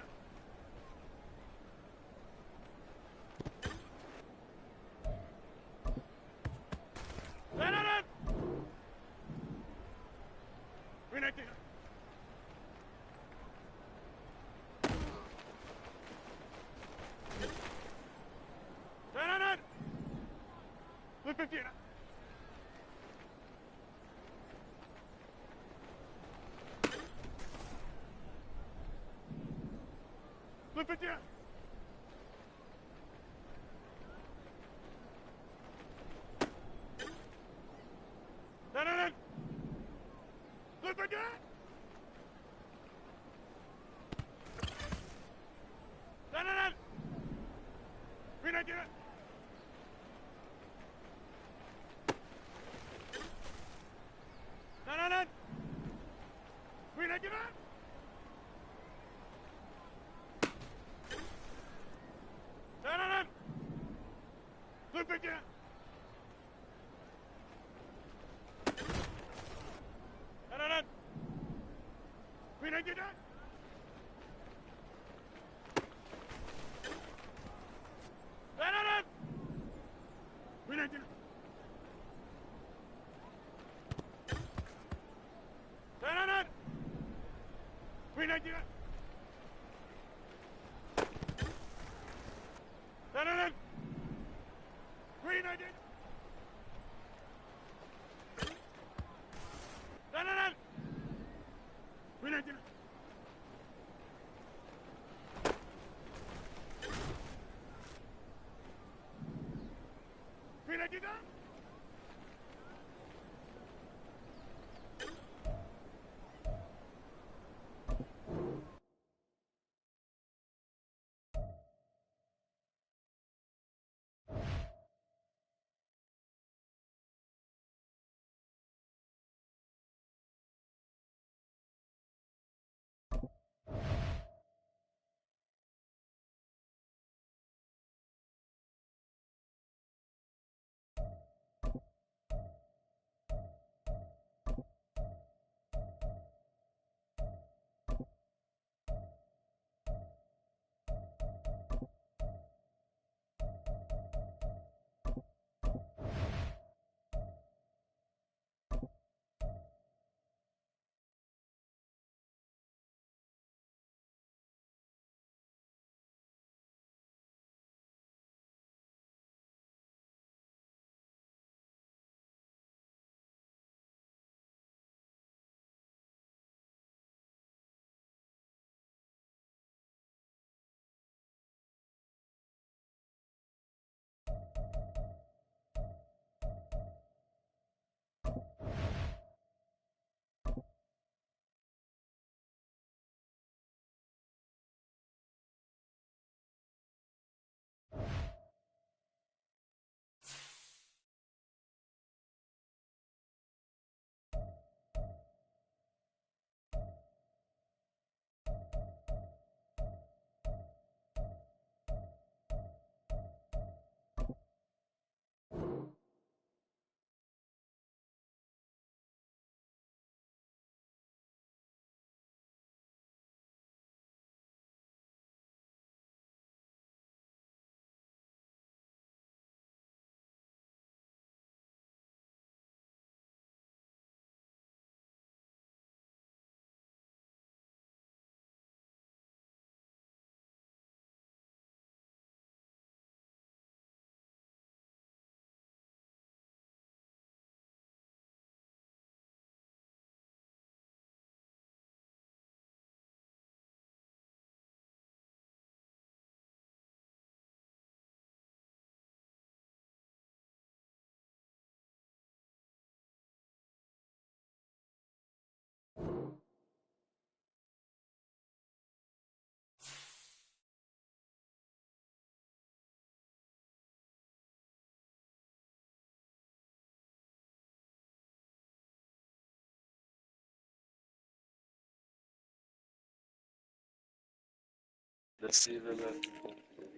Green 19. Blue 15. Blue 15. Blue 15. Green 19. Green 19. Blue 15. Green 19. 319. 319. 319. 319. 319. 319. 319.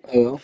Hello.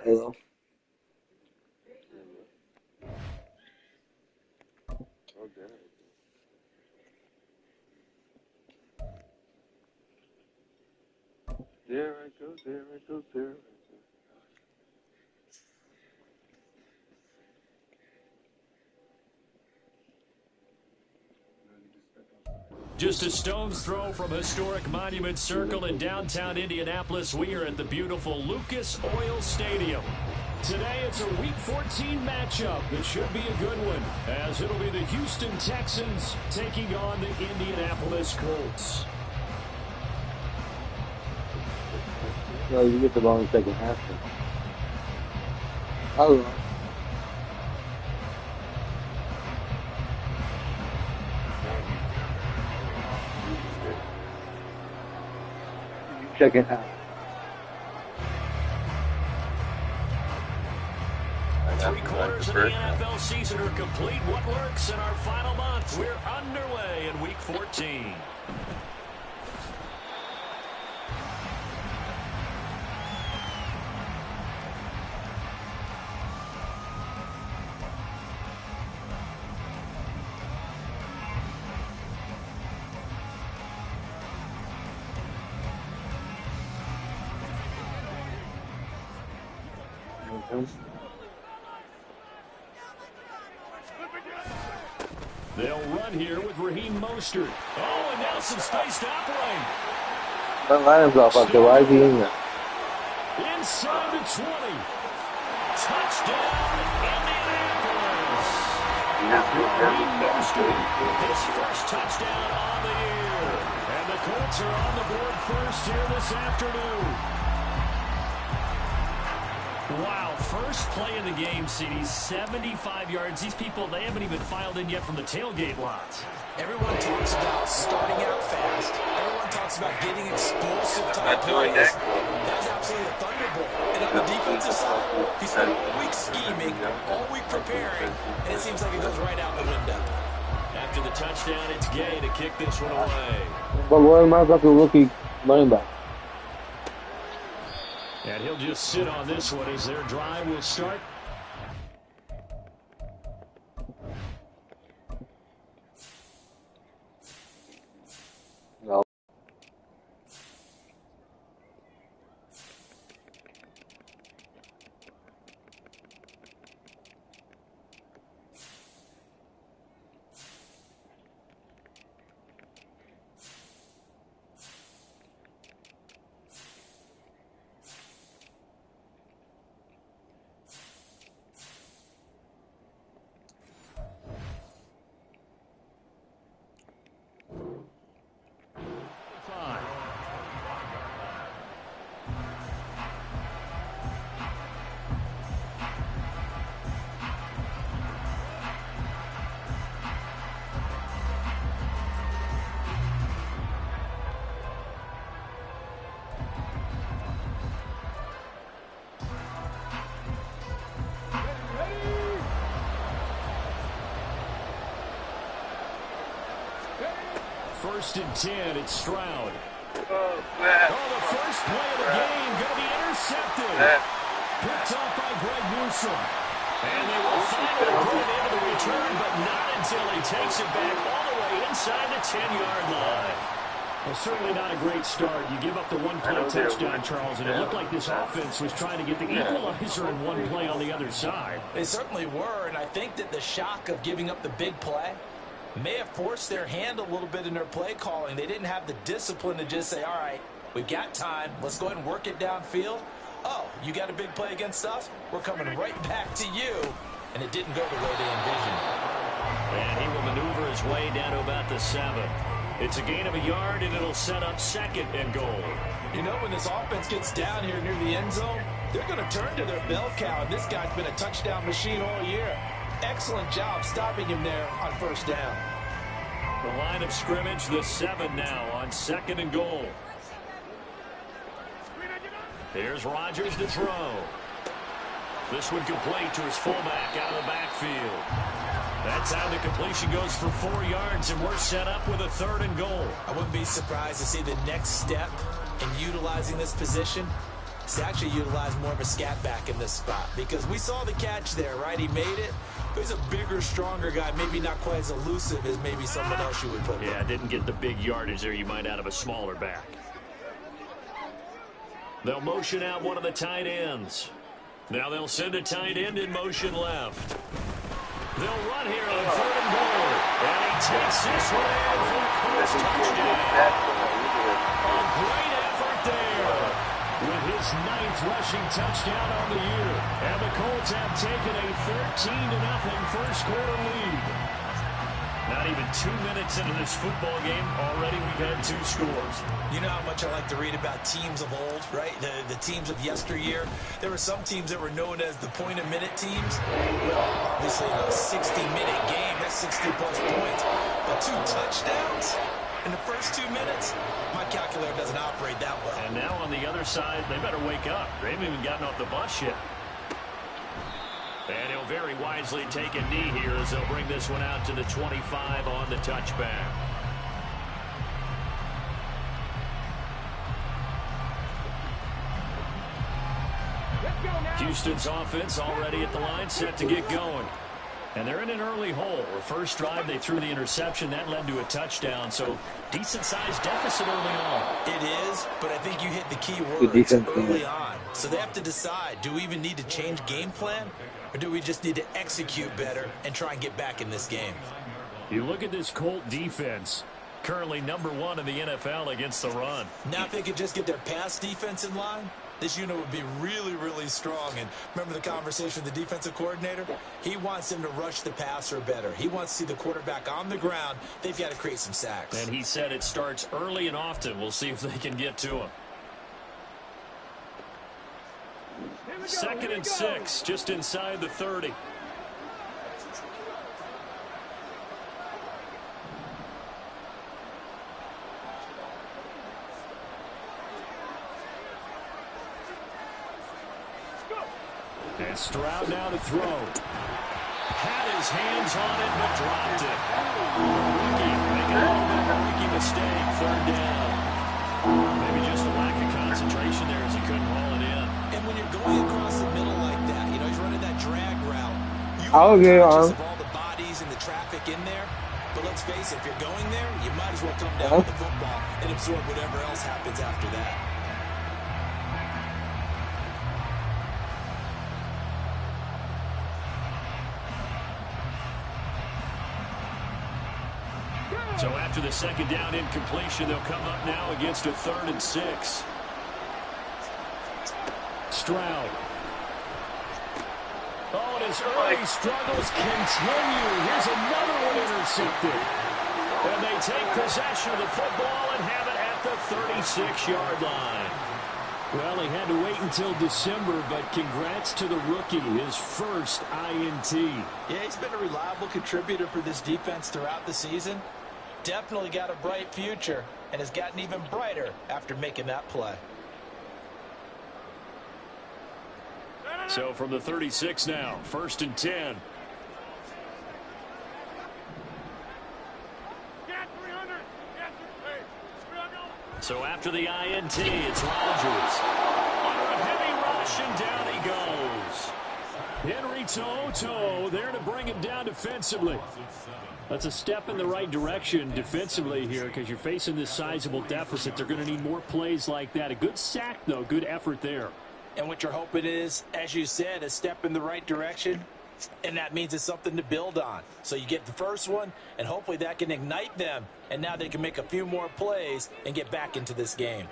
Hello. There I go, there I go, there I go. Just a stone's throw from historic Monument Circle in downtown Indianapolis, we are at the beautiful Lucas Oil Stadium. Today it's a Week 14 matchup. It should be a good one, as it'll be the Houston Texans taking on the Indianapolis Colts. No, you get the ball in the second half. Oh. Second half. Three-quarters of the NFL season are complete. What works in our final month? We're underway in Week 14. They'll run here with Raheem Mostert. Oh, and now some space to operate. That line's off up there. Why is he in there? Inside the 20. Touchdown, Indianapolis. Raheem Mostert, his first touchdown on the year. And the Colts are on the board first here this afternoon. Wow, first play of the game, CD, 75 yards. These people, they haven't even filed in yet from the tailgate lots. Everyone talks about starting out fast. Everyone talks about getting explosive type plays. That's absolutely a thunderbolt. And on the defensive side, he spent all week scheming, all week preparing, and it seems like it goes right out the window. After the touchdown, it's Gay to kick this one away. But what am I about to rookie running back? And he'll just sit on this one as their drive will start. No. First and 10, it's Stroud. Oh, the first play of the game going to be intercepted. Picked off by Greg Newsome. And they will finally put it into the return, but not until he takes it back all the way inside the 10-yard line. Well, certainly not a great start. You give up the one-play touchdown, Charles, and it looked like this offense was trying to get the equalizer in one play on the other side. They certainly were, and I think that the shock of giving up the big play may have forced their hand a little bit in their play calling. They didn't have the discipline to just say, all right, we've got time. Let's go ahead and work it downfield. Oh, you got a big play against us? We're coming right back to you. And it didn't go the way they envisioned. And he will maneuver his way down to about the 7. It's a gain of a yard, and it'll set up second and goal. You know, when this offense gets down here near the end zone, they're going to turn to their bell cow. And this guy's been a touchdown machine all year. Excellent job stopping him there on first down. The line of scrimmage, the 7 now on second and goal. Here's Rodgers to throw. This one complete to his fullback out of the backfield. That time the completion goes for 4 yards, and we're set up with a 3rd and goal. I wouldn't be surprised to see the next step in utilizing this position is to actually utilize more of a scat back in this spot, because we saw the catch there, right? He made it. He's a bigger, stronger guy, maybe not quite as elusive as maybe someone else you would put. Yeah, didn't get the big yardage there you might out of a smaller back. They'll motion out one of the tight ends. Now they'll send a tight end in motion left. They'll run here on 3rd and goal. And he takes this one in for a touchdown. A great effort there. With his 9th rushing touchdown on the year. And the Colts have taken a 13-0 first quarter lead. Not even 2 minutes into this football game, already we've had 2 scores. You know how much I like to read about teams of old, right? The teams of yesteryear. There were some teams that were known as the point-a-minute teams. Well, obviously, a 60-minute game, that's 60-plus points. But 2 touchdowns in the first 2 minutes? My calculator doesn't operate that well. And now on the other side, they better wake up. They haven't even gotten off the bus yet. And he'll very wisely take a knee here as they'll bring this one out to the 25 on the touchback. Houston's offense already at the line, set to get going. And they're in an early hole. The first drive, they threw the interception. That led to a touchdown. So, decent-sized deficit early on. It is, but I think you hit the key words early on. So they have to decide, do we even need to change game plan? Or do we just need to execute better and try and get back in this game? You look at this Colt defense. Currently #1 in the NFL against the run. Now if they could just get their pass defense in line, this unit would be really, really strong. And remember the conversation with the defensive coordinator? He wants them to rush the passer better. He wants to see the quarterback on the ground. They've got to create some sacks. And he said it starts early and often. We'll see if they can get to him. 2nd and 6, just inside the 30. And Stroud now to throw. Had his hands on it, but dropped it. Rookie making a little bit of a rookie mistake, 3rd down. Maybe just a lack of concentration there as he couldn't haul it in. And when you're going across the middle like that, you know, he's running that drag route. You I'll get conscious on. of all the bodies and the traffic in there. But let's face it, if you're going there, you might as well come down with the football and absorb whatever else happens after that. So after the 2nd down incompletion, they'll come up now against a 3rd and 6. Stroud. Oh, and his early struggles continue. Here's another one intercepted. And they take possession of the football and have it at the 36-yard line. Well, he had to wait until December, but congrats to the rookie, his first INT. Yeah, he's been a reliable contributor for this defense throughout the season. Definitely got a bright future and has gotten even brighter after making that play. So from the 36 now, 1st and 10. So after the INT, it's Rodgers. Under a heavy rush, and down he goes. Henry To'oTo'o there to bring him down defensively. That's a step in the right direction defensively here because you're facing this sizable deficit. They're going to need more plays like that. A good sack, though. Good effort there. And what you're hoping is, as you said, a step in the right direction. And that means it's something to build on. So you get the first one, and hopefully that can ignite them. And now they can make a few more plays and get back into this game.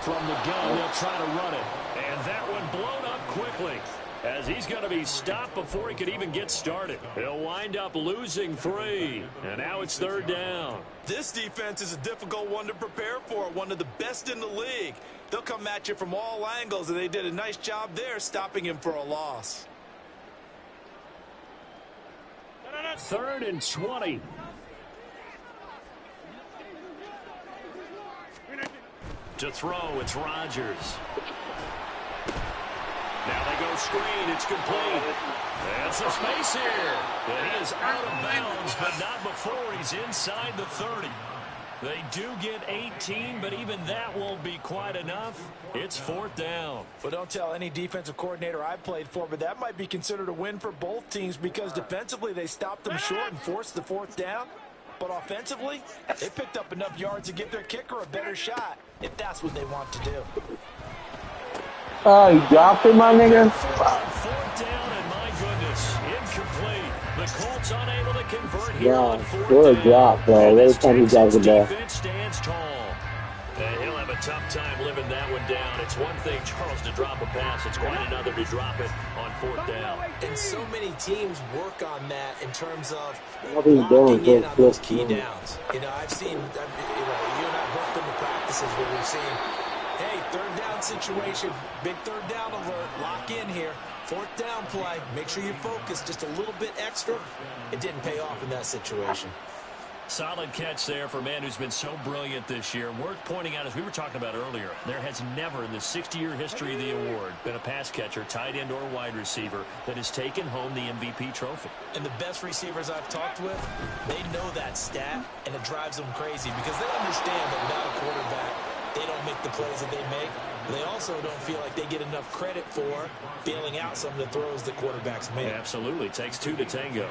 From the gun, they'll try to run it. And that one blown up quickly, as he's going to be stopped before he could even get started. He'll wind up losing 3, and now it's 3rd down. This defense is a difficult one to prepare for, one of the best in the league. They'll come at you from all angles, and they did a nice job there stopping him for a loss. 3rd and 20. To throw, it's Rodgers. Now they go screen. It's complete. And some space here. And he is out of bounds, but not before he's inside the 30. They do get 18, but even that won't be quite enough. It's 4th down. Well, don't tell any defensive coordinator I played for, but that might be considered a win for both teams because defensively they stopped them short and forced the 4th down. But offensively, they picked up enough yards to give their kicker a better shot if that's what they want to do. Oh, you dropped it, my nigga? 4th down, and my goodness, incomplete. The Colts unable to convert here on 4th good down. drop, bro. And Every this time he drops the Texans ball. defense stands tall. And he'll have a tough drop a pass. It's quite another to drop it on 4th down. And so many teams work on that in terms of Mobbin locking in on those plus key one. downs. I've seen, you and I both been to practices where we've seen, hey, 3rd down situation, big 3rd down alert, lock in here. 4th down play, make sure you focus just a little bit extra. It didn't pay off in that situation. Solid catch there for a man who's been so brilliant this year. Worth pointing out, as we were talking about earlier, there has never in the 60-year history of the award been a pass catcher, tight end, or wide receiver that has taken home the MVP trophy. And the best receivers I've talked with, they know that stat, and it drives them crazy because they understand that without a quarterback, they don't make the plays that they make. They also don't feel like they get enough credit for bailing out some of the throws the quarterbacks make. Yeah, absolutely. It takes 2 to tango.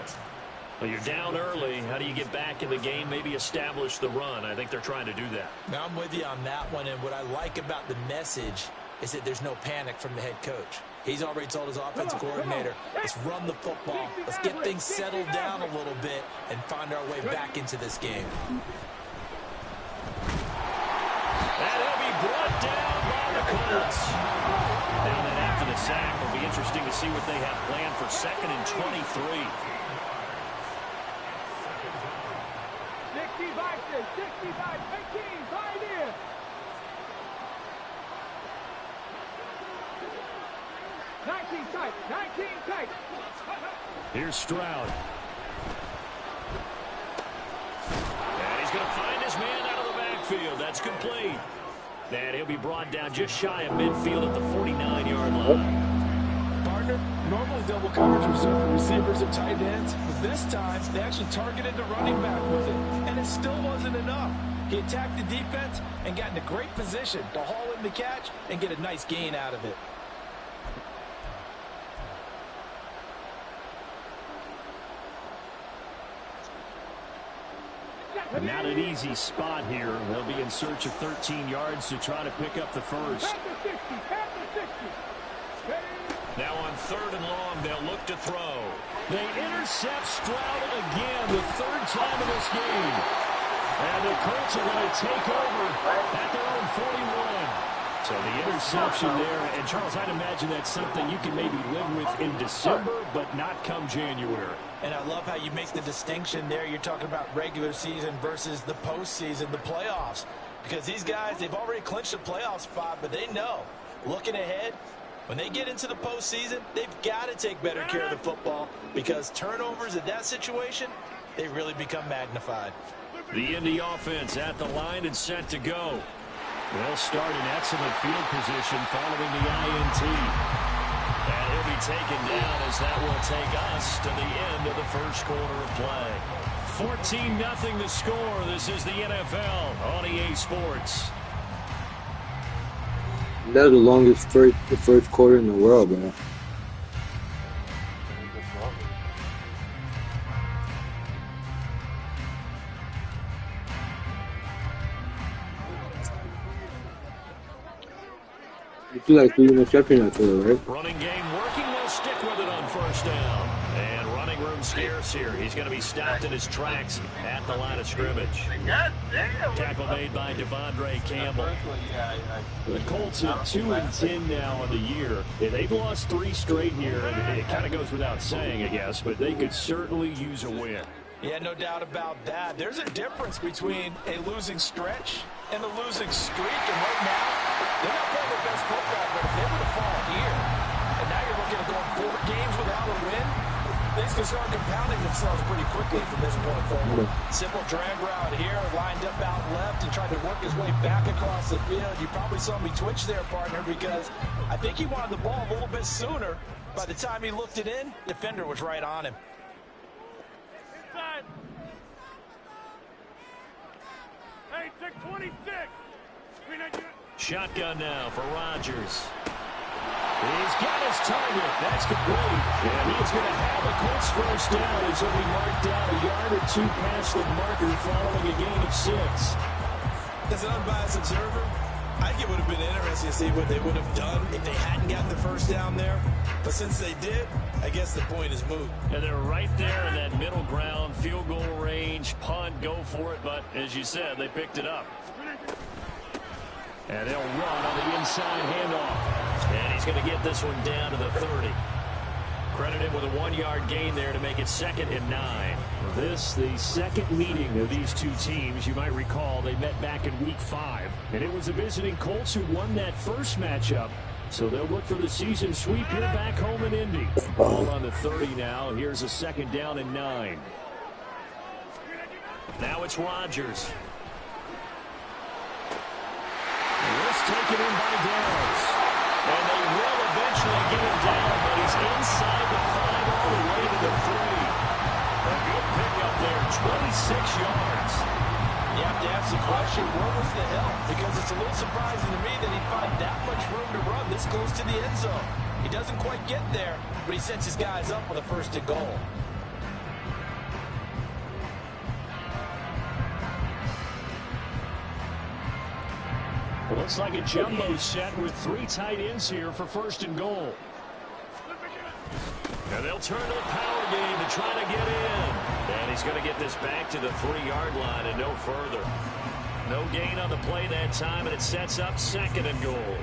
Well, you're down early. How do you get back in the game, maybe establish the run? I think they're trying to do that. Now, I'm with you on that one, and what I like about the message is that there's no panic from the head coach. He's already told his offensive coordinator, let's run the football. Let's get things settled down a little bit and find our way back into this game. And he'll be brought down by the Colts. Now then, after the sack, it'll be interesting to see what they have planned for 2nd and 23. 65, 18, right in. Nineteen tight. Here's Stroud. And he's going to find his man out of the backfield. That's complete. And he'll be brought down just shy of midfield at the 49-yard line. Partner, normally double coverage reserved for receivers and tight ends, but this time they actually targeted the running back with it, and it still wasn't enough. He attacked the defense and got in a great position to haul in the catch and get a nice gain out of it. Not an easy spot here. They'll be in search of 13 yards to try to pick up the first. Now on 3rd and long, they'll look to throw. They intercept Stroud again, the 3rd time in this game. And the Colts are going to take over at their own 41. So the interception there. And, Charles, I'd imagine that's something you can maybe live with in December, but not come January. And I love how you make the distinction there. You're talking about regular season versus the postseason, the playoffs. Because these guys, they've already clinched a playoff spot, but they know, looking ahead, when they get into the postseason, they've got to take better care of the football because turnovers in that situation, they really become magnified. The Indy offense at the line and set to go. They'll start in excellent field position following the INT. And he'll be taken down as that will take us to the end of the first quarter of play. 14-0 the score. This is the NFL on EA Sports. That was the longest first quarter in the world, man. You feel like we intercepting each other, right? Running game working. They'll stick with it on 1st down. And running room scarce here. He's going to be stopped in his tracks at the line of scrimmage. Tackle made by Devondre Campbell. The Colts are 2-10 now on the year. They've lost 3 straight here, and it kind of goes without saying, I guess, but they could certainly use a win. Yeah, no doubt about that. There's a difference between a losing stretch and a losing streak, and right now, they're not playing their best football, but if they were to fall here, and now you're looking at going 4 games without a win, things can start compounding themselves pretty quickly from this point forward. Simple drag route here, lined up out left and tried to work his way back across the field. You probably saw me twitch there, partner, because I think he wanted the ball a little bit sooner. By the time he looked it in, defender was right on him. Inside. Hey, take 26. Shotgun now for Rodgers. He's got his target. That's complete. And he's going to have a Colts first down as he'll be marked down a yard or 2 past the marker following a gain of 6. As an unbiased observer, I think it would have been interesting to see what they would have done if they hadn't gotten the first down there. But since they did, I guess the point is moot. And they're right there in that middle ground, field goal range, punt, go for it. But as you said, they picked it up. And they'll run on the inside handoff. And he's going to get this one down to the 30. Credited with a 1-yard gain there to make it 2nd and 9. This, the second meeting of these two teams. You might recall they met back in Week 5. And it was the visiting Colts who won that first matchup. So they'll look for the season sweep here back home in Indy. Ball on the 30 now. Here's a 2nd down and 9. Now it's Rodgers. This taken in by Downs. And they will eventually get him down, but he's inside the 5 all the way to the 3. A good pickup there, 26 yards. You have to ask the question, where was the help? Because it's a little surprising to me that he'd find that much room to run this close to the end zone. He doesn't quite get there, but he sets his guys up with a 1st and goal. Looks like a jumbo set with 3 tight ends here for 1st and goal. And they'll turn to the power game to try to get in. And he's going to get this back to the 3-yard line and no further. No gain on the play that time, and it sets up 2nd and goal.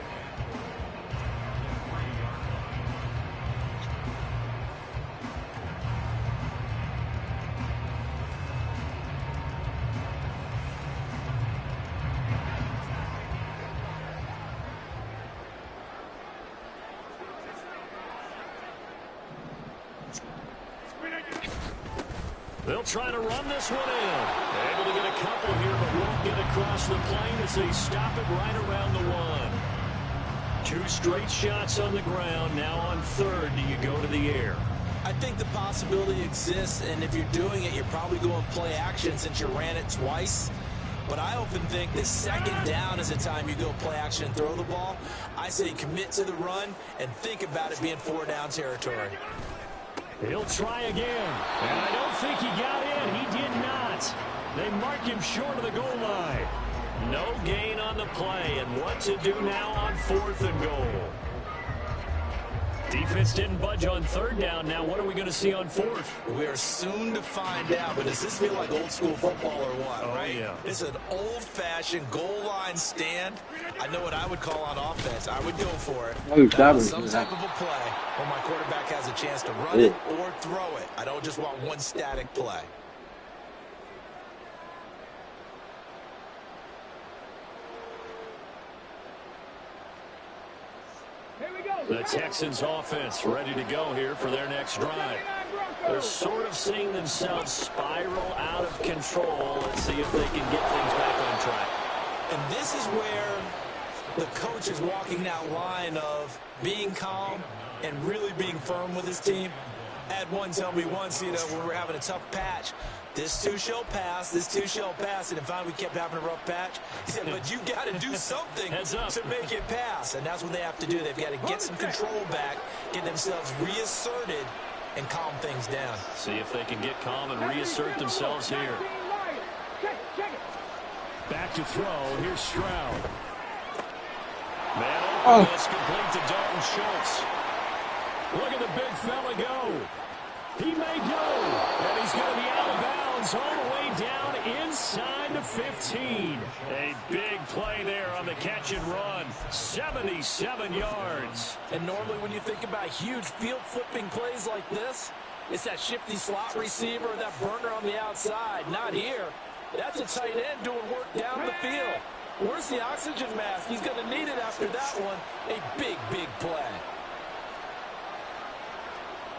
They'll try to run this one in. Able to get a couple here, but won't get across the plane as they stop it right around the 1. 2 straight shots on the ground. Now on 3rd, do you go to the air? I think the possibility exists, and if you're doing it, you're probably going play action since you ran it twice. But I often think the 2nd down is the time you go play action and throw the ball. I say commit to the run and think about it being 4-down territory. He'll try again. And I don't think he got in. He did not. They mark him short of the goal line. No gain on the play. And what to do now on 4th and goal? Defense didn't budge on 3rd down. Now what are we going to see on 4th? We are soon to find out. But does this feel like old school football or what? Oh, right? Yeah. It's an old-fashioned goal line stand. I know what I would call on offense. I would go for it. Some type of a play where my quarterback has a chance to run it or throw it. I don't just want one static play. The Texans offense ready to go here for their next drive. They're sort of seeing themselves spiral out of control. Let's see if they can get things back on track. And this is where the coach is walking that line of being calm and really being firm with his team. I had one tell me once, when we're having a tough patch, this too shall pass, this too shall pass, and finally we kept having a rough patch. He said, but you got to do something to make it pass, and that's what they have to do. They've got to get some control back, get themselves reasserted, and calm things down. See if they can get calm and reassert themselves here. Back to throw. Here's Stroud. Man open, it's complete to Dalton Schultz. Look at the big fella go. He may go, and he's going to be out of bounds all the way down inside the 15. A big play there on the catch and run. 77 yards. And normally when you think about huge field flipping plays like this, it's that shifty slot receiver or that burner on the outside. Not here. That's a tight end doing work down the field. Where's the oxygen mask? He's going to need it after that one. A big, big play.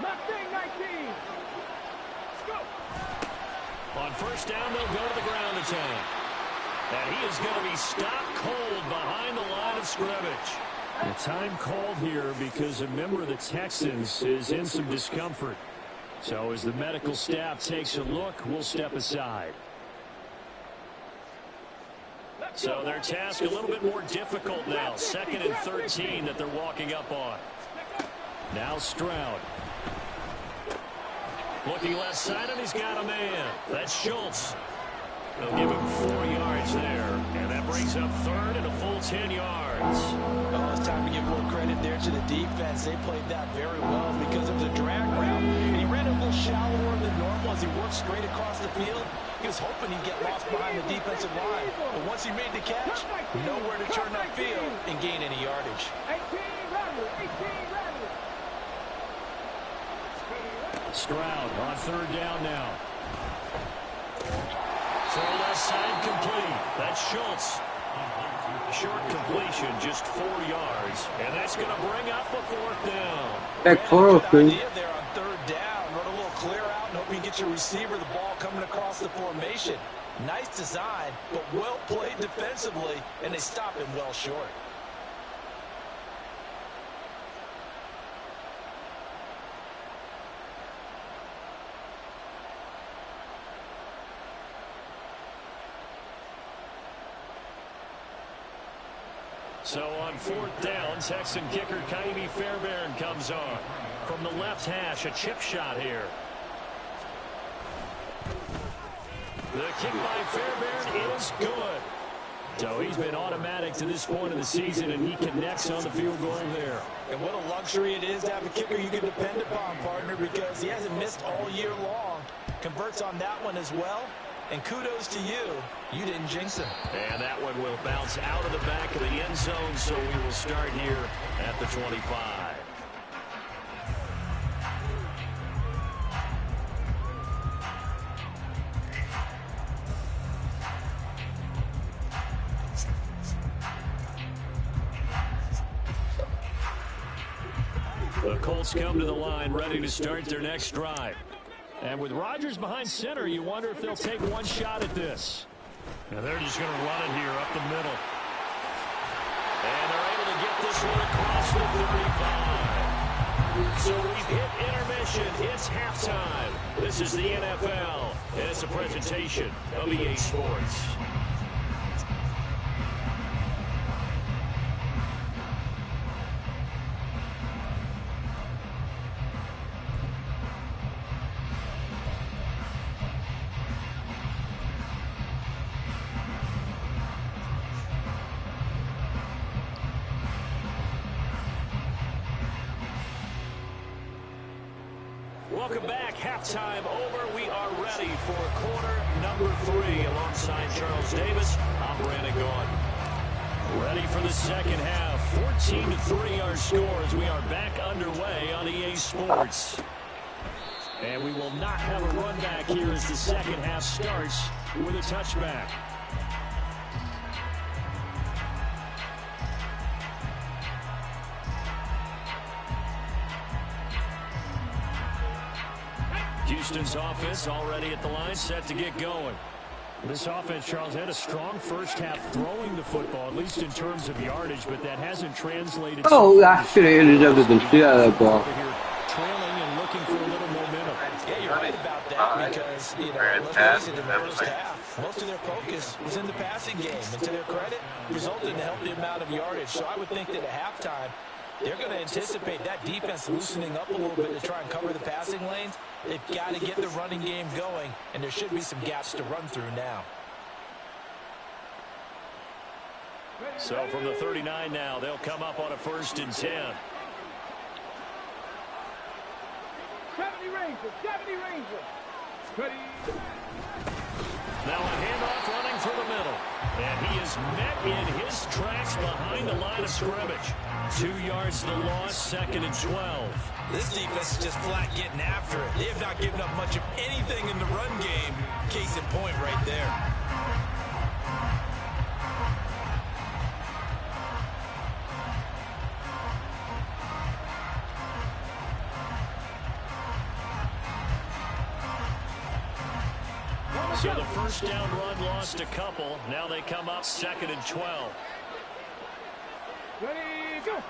19. Go. On 1st down, they'll go to the ground attack. And he is going to be stopped cold behind the line of scrimmage. The time called here because a member of the Texans is in some discomfort. So as the medical staff takes a look, we'll step aside. So their task a little bit more difficult now. 2nd and 13 that they're walking up on. Now Stroud. Looking left side, and he's got a man. That's Schultz. They'll give him 4 yards there. And that brings up 3rd and a full 10 yards. Oh, it's time to give more credit there to the defense. They played that very well because it was a drag route. And he ran a little shallower than normal as he worked straight across the field. He was hoping he'd get lost behind the defensive line. But once he made the catch, nowhere to turn that field and gain any yardage. Stroud on third down now. Throw left side complete. That's Schultz. Short completion, just 4 yards. And that's going to bring up a fourth down. Good idea there on third down. Run a little clear out and hope you get your receiver the ball coming across the formation. Nice design, but well played defensively, and they stop him well short. So on fourth down, Texan kicker Kaimi Fairbairn comes on. From the left hash, a chip shot here. The kick by Fairbairn is good. So he's been automatic to this point of the season, and he connects on the field goal there. And what a luxury it is to have a kicker you can depend upon, partner, because he hasn't missed all year long. Converts on that one as well. And kudos to you. You didn't jinx him. And that one will bounce out of the back of the end zone, so we will start here at the 25. The Colts come to the line, ready to start their next drive. And with Rodgers behind center, you wonder if they'll take one shot at this. Now they're just going to run it here up the middle. And they're able to get this one across the 35. So we've hit intermission. It's halftime. This is the NFL, and it's a presentation of EA Sports. Welcome back. Halftime over. We are ready for quarter number 3 alongside Charles Davis. I'm Brandon Gaughan. Ready for the second half. 14-3 our scores. We are back underway on EA Sports. And we will not have a run back here as the second half starts with a touchback. Houston's offense already at the line, set to get going. This offense, Charles, had a strong first half throwing the football, at least in terms of yardage, but that hasn't translated. Oh, I should have intercepted the shit out of that ball. Trailing and looking for a little momentum. Yeah, you're right about that because, you know, let's face it, in the first half, most of their focus was in the passing game. And to their credit, resulted in a healthy amount of yardage. So I would think that at halftime, they're going to anticipate that defense loosening up a little bit to try and cover the passing lanes. They've got to get the running game going, and there should be some gaps to run through now. So from the 39 now, they'll come up on a 1st and 10. 70 Rangers, 70 Rangers. Ready. Now a handoff running through the middle. And he is met in his tracks behind the line of scrimmage. 2 yards the loss, 2nd and 12. This defense is just flat getting after it. They have not given up much of anything in the run game. Case in point right there. So the first down run lost a couple. Now they come up 2nd and 12. Ready, go.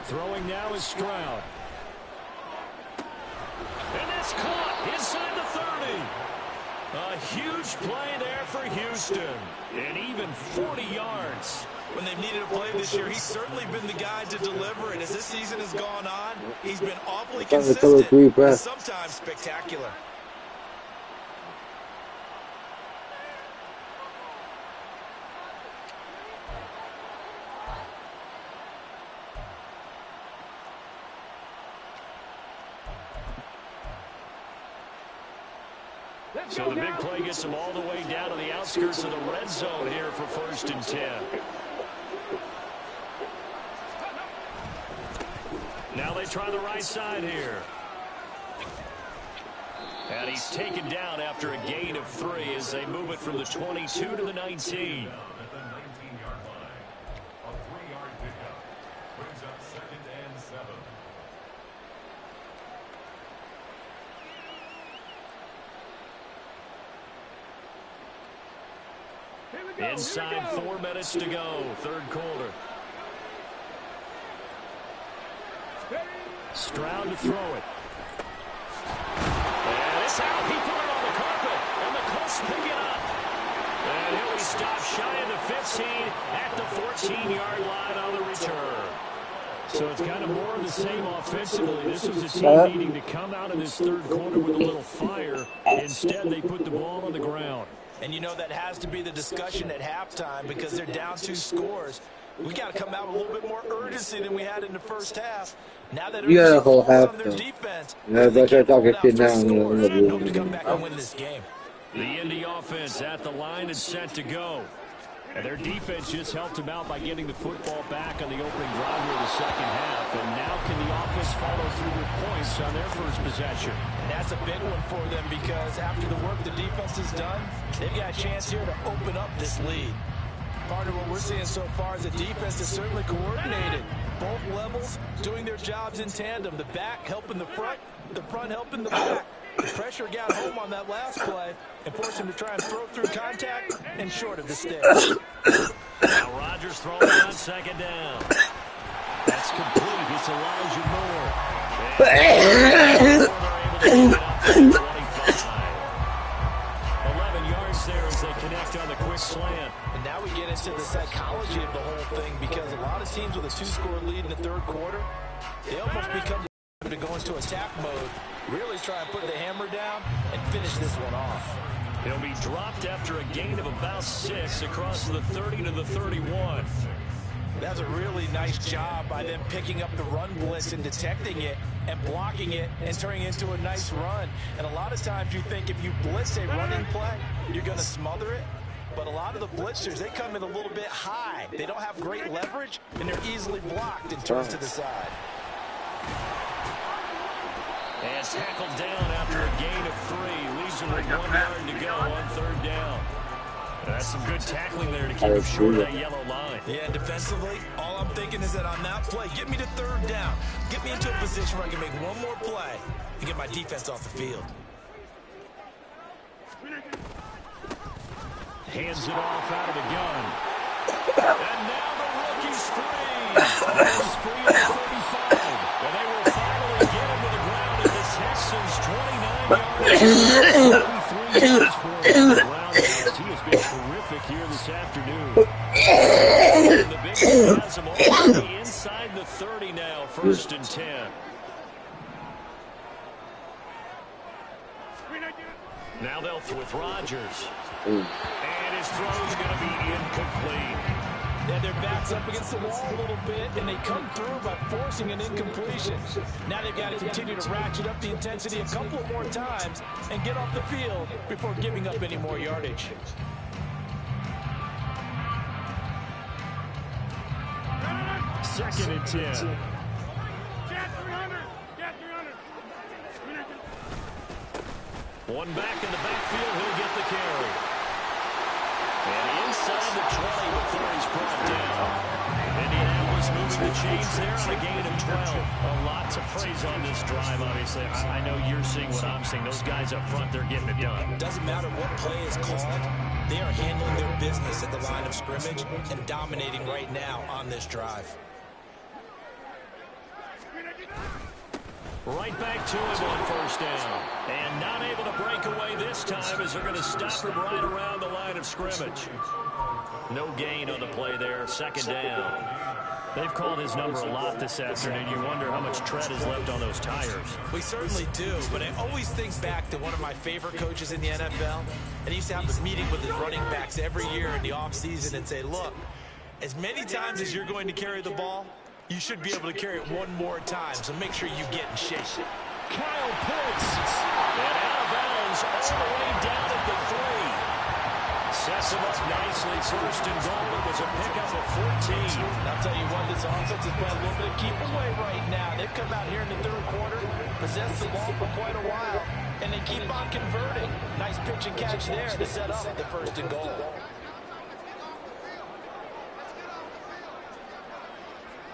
Throwing now is Stroud. And that's caught inside the 30. A huge play there for Houston. And even 40 yards. When they've needed a play this year, he's certainly been the guy to deliver. And as this season has gone on, he's been awfully consistent and sometimes spectacular. So the big play gets them all the way down to the outskirts of the red zone here for 1st and 10. try the right side here. And he's taken down after a gain of 3 as they move it from the 22 to the 19. At the 19-yard line. A 3-yard pickup. Brings up 2nd and 7. Inside 4 minutes to go, third quarter. Stroud to throw it. And it's out. He put it on the carpet, and the Colts pick it up. And he'll be stopped shy of the 15 at the 14-yard line on the return. So it's kind of more of the same offensively. This was a team needing to come out of this third quarter with a little fire. Instead, they put the ball on the ground. And you know that has to be the discussion at halftime because they're down 2 scores. We got to come out with a little bit more urgency than we had in the first half. Now that You got a whole half, on their defense, Yeah, but they're talking shit now. hope to come back and win this game. The Indy offense at the line and set to go. And their defense just helped them out by getting the football back on the opening drive of the second half. And now can the offense follow through with points on their first possession? And that's a big one for them because after the work the defense has done, they've got a chance here to open up this lead. Part of what we're seeing so far is the defense is certainly coordinated. Both levels doing their jobs in tandem. The back helping the front helping the back. The pressure got home on that last play and forced him to try and throw through contact and short of the sticks. Now Rodgers throwing on second down. That's complete. It's Elijah Moore. And they're able to get up to 25. 11 yards there as they connect on the quick slant. And now we get into the psychology of the whole thing because a lot of teams with a 2-score lead in the third quarter, they almost become to go into attack mode, really try and put the hammer down and finish this one off. He'll be dropped after a gain of about 6 across the 30 to the 31. That's a really nice job by them picking up the run blitz and detecting it and blocking it and turning it into a nice run. And a lot of times you think if you blitz a running play, you're going to smother it. But a lot of the blitzers, they come in a little bit high. They don't have great leverage, and they're easily blocked and turned to the side. And tackled down after a gain of 3. Leaves him with 1 yard to go on third down. That's some good tackling there to keep him short of that yellow line. Yeah, defensively, all I'm thinking is that on that play, get me to third down. Get me into a position where I can make one more play and get my defense off the field. Hands it off out of the gun. And now the rookie's free. He's free at the 35. And they will finally get him to the ground at the Texans' 29 yards. 33 yards for him on the ground. He has been terrific here this afternoon. And the big one has him already inside the 30 now, 1st and 10. Now they'll throw with Rodgers. And his throw's going to be incomplete. Yeah, their back's up against the wall a little bit, and they come through by forcing an incompletion. Now they've got to continue to ratchet up the intensity a couple of more times and get off the field before giving up any more yardage. Second and 10. Jet 300. Jet 300. One back in the backfield, he'll get the carry. And inside the 20 before he's brought down. Indianapolis moving the chains there on a gain of 12. A lot to praise on this drive, obviously. I know you're seeing what I'm seeing. Those guys up front, they're getting it done. Doesn't matter what play is called. They are handling their business at the line of scrimmage and dominating right now on this drive. Right back to him on first down. And not able to break away this time as they're going to stop him right around the line of scrimmage. No gain on the play there, second down. They've called his number a lot this afternoon. You wonder how much tread is left on those tires. We certainly do, but I always think back to one of my favorite coaches in the NFL, and he used to have a meeting with his running backs every year in the offseason and say, look, as many times as you're going to carry the ball, you should be able to carry it one more time, so make sure you get in shape. Kyle Pitts. And out of bounds all the way down at the 3. Sets him up nicely. First and goal. It was a pickup of 14. I'll tell you what, this offense is playing a little bit of keep away right now. They've come out here in the third quarter, possessed the ball for quite a while, and they keep on converting. Nice pitch and catch there to set up the first and goal.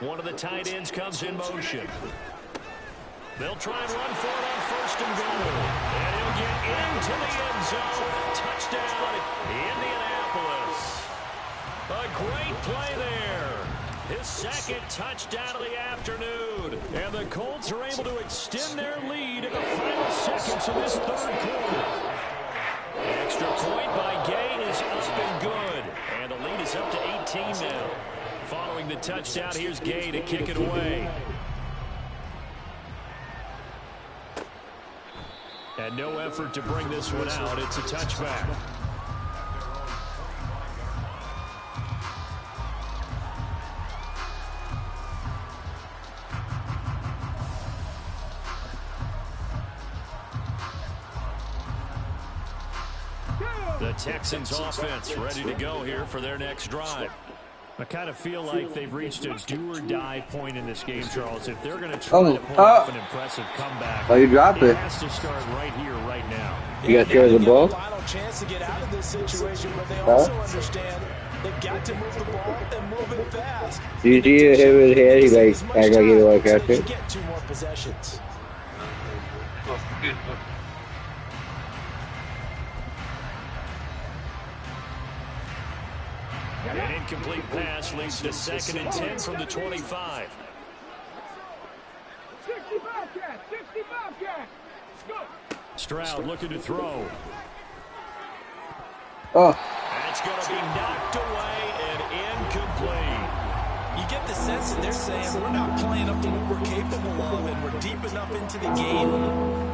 One of the tight ends comes in motion. They'll try and run for it on first and goal. And he'll get into the end zone. Touchdown, Indianapolis. A great play there. His second touchdown of the afternoon. And the Colts are able to extend their lead in the final seconds of this third quarter. Extra point by Gay is up and good. And the lead is up to 18 now. Following the touchdown, here's Gay to kick it away. And no effort to bring this one out. It's a touchback. The Texans offense ready to go here for their next drive. I kind of feel like they've reached a do-or-die point in this game, Charles. If they're going to try to pull off an impressive comeback, you drop it. Has to start right here, right now. You got scared of the ball? Final chance to get out of this situation, but they also understand they've got to move the ball and move it fast. Do you see him in his head? He's like, I gotta get away faster. Get 2 more possessions. An incomplete pass leads to 2nd and 10 from the 25. 65 cat, 65 cat. Go. Stroud looking to throw. Oh. That's going to be knocked away and incomplete. You get the sense that they're saying we're not playing up to what we're capable of, and we're deep enough into the game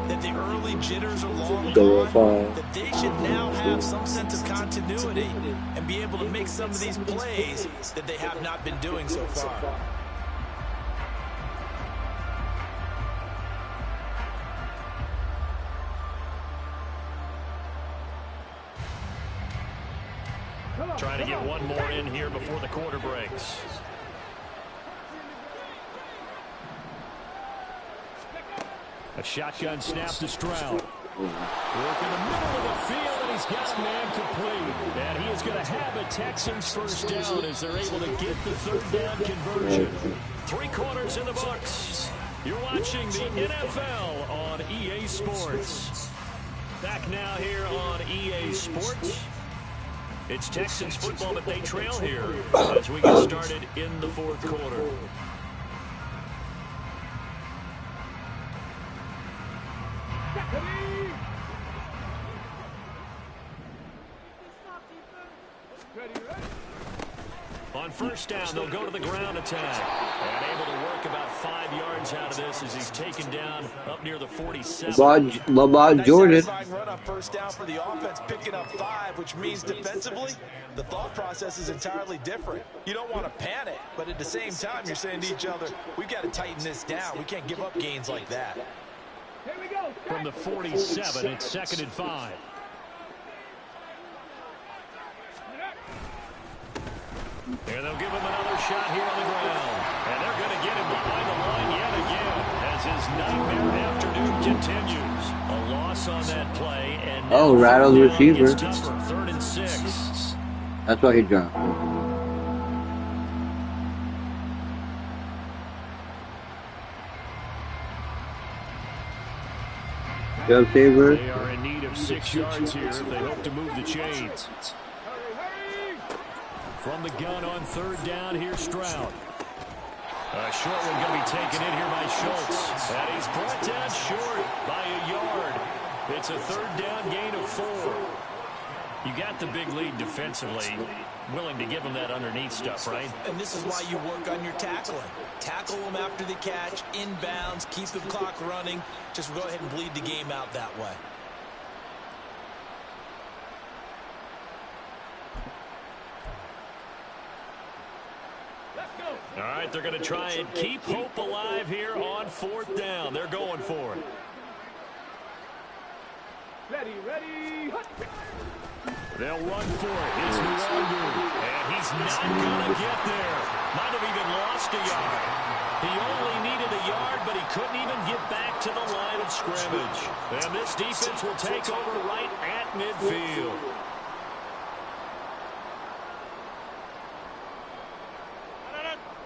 that the early jitters are long gone, that they should now have some sense of continuity and be able to make some of these plays that they have not been doing so far. Trying to get one more in here before the quarter breaks. A shotgun snap to Stroud. Work in the middle of the field, and he's got a man complete. And he is going to have a Texans first down as they're able to get the third down conversion. 3 quarters in the books. You're watching the NFL on EA Sports. Back now here on EA Sports. It's Texans football, but they trail here as we get started in the fourth quarter. On first down, they'll go to the ground attack. And able to work about 5 yards out of this as he's taken down up near the 47. Lamar Jordan. Nice run on first down for the offense, picking up 5, which means defensively, the thought process is entirely different. You don't want to panic, but at the same time, you're saying to each other, we've got to tighten this down. We can't give up gains like that. Here we go. From the 47, it's 2nd and 5. And they'll give him another shot here on the ground. And they're going to get him behind the line yet again as his nightmare afternoon continues. A loss on that play. And rattled the receiver. 3rd and 6. That's why he dropped. They are in need of 6 yards here if they hope to move the chains. From the gun on 3rd down, here's Stroud. A short one going to be taken in here by Schultz. And he's brought down short by a yard. It's a 3rd down gain of 4. You got the big lead defensively. Willing to give them that underneath stuff, right? And this is why you work on your tackling. Tackle them after the catch, inbounds, keep the clock running. Just go ahead and bleed the game out that way. All right, they're going to try and keep hope alive here on 4th down. They're going for it. Ready, hut. They'll run for it. It's no longer. And he's not going to get there. Might have even lost a yard. He only needed a yard, but he couldn't even get back to the line of scrimmage. And this defense will take over right at midfield.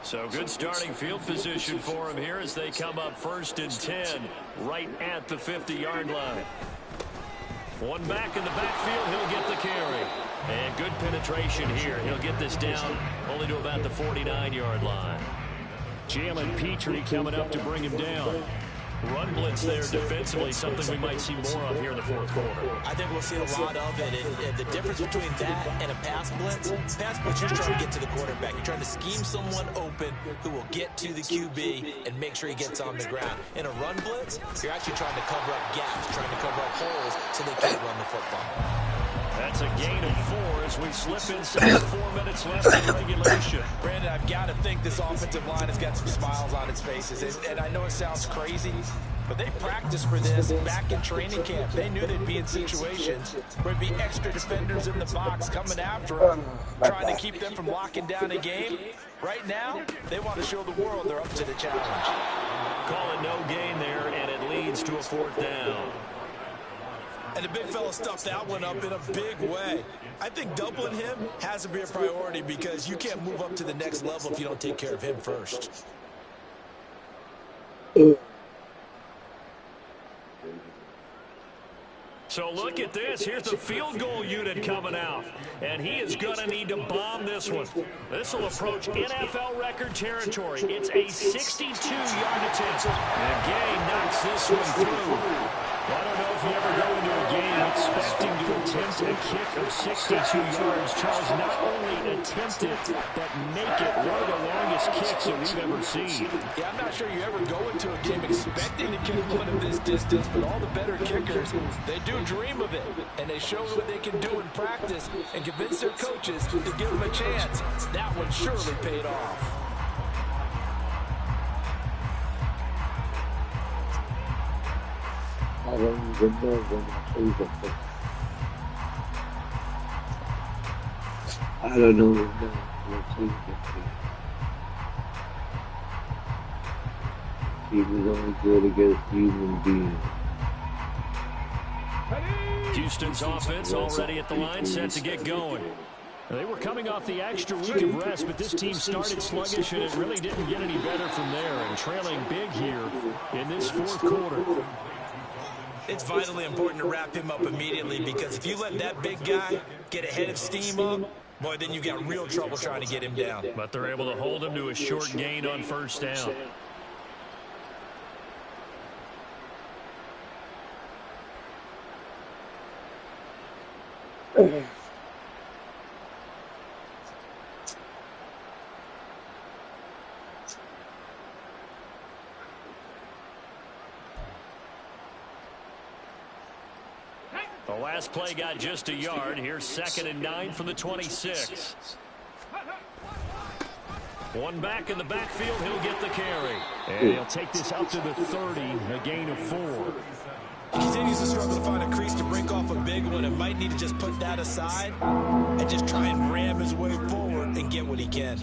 So good starting field position for him here as they come up 1st and 10 right at the 50-yard line. One back in the backfield, he'll get the carry. And good penetration here. He'll get this down only to about the 49-yard line. Jalen Petrie coming up to bring him down. Run blitz there defensively, something we might see more of here in the 4th quarter. I think we'll see a lot of it. And the difference between that and a pass blitz, you're trying to get to the quarterback. You're trying to scheme someone open who will get to the QB and make sure he gets on the ground. In a run blitz, you're actually trying to cover up gaps, trying to cover up holes so they can't run the football. That's a gain of 4 as we slip inside 4 minutes left in regulation. Brandon, I've got to think this offensive line has got some smiles on its faces. And I know it sounds crazy, but they practiced for this back in training camp. They knew they'd be in situations where there'd be extra defenders in the box coming after them, trying to keep them from locking down a game. Right now, they want to show the world they're up to the challenge. Call it no gain there, and it leads to a 4th down. And the big fella stuffed that one up in a big way. I think doubling him has to be a priority because you can't move up to the next level if you don't take care of him first. So look at this. Here's the field goal unit coming out. And he is going to need to bomb this one. This will approach NFL record territory. It's a 62-yard attempt. And Gay knocks this one through. I don't know if you ever go into a game expecting to attempt a kick of 62 yards. Charles, not only attempt it, but make it one of the longest kicks that we've ever seen. Yeah, I'm not sure you ever go into a game expecting to kick one of this distance, but all the better kickers, they do dream of it, and they show what they can do in practice and convince their coaches to give them a chance. That one surely paid off. I don't even know when I say that. I don't know when I say that. He was only good against human beings. Houston's offense already at the line, set to get going. They were coming off the extra week of rest, but this team started sluggish, and it really didn't get any better from there, and trailing big here in this 4th quarter. It's vitally important to wrap him up immediately because if you let that big guy get a head of steam up, boy, then you've got real trouble trying to get him down. But they're able to hold him to a short gain on 1st down. The last play got just a yard. Here's 2nd and 9 from the 26. One back in the backfield. He'll get the carry. And he'll take this up to the 30, a gain of 4. He continues to struggle to find a crease to break off a big one and might need to just put that aside and just try and ram his way forward and get what he can.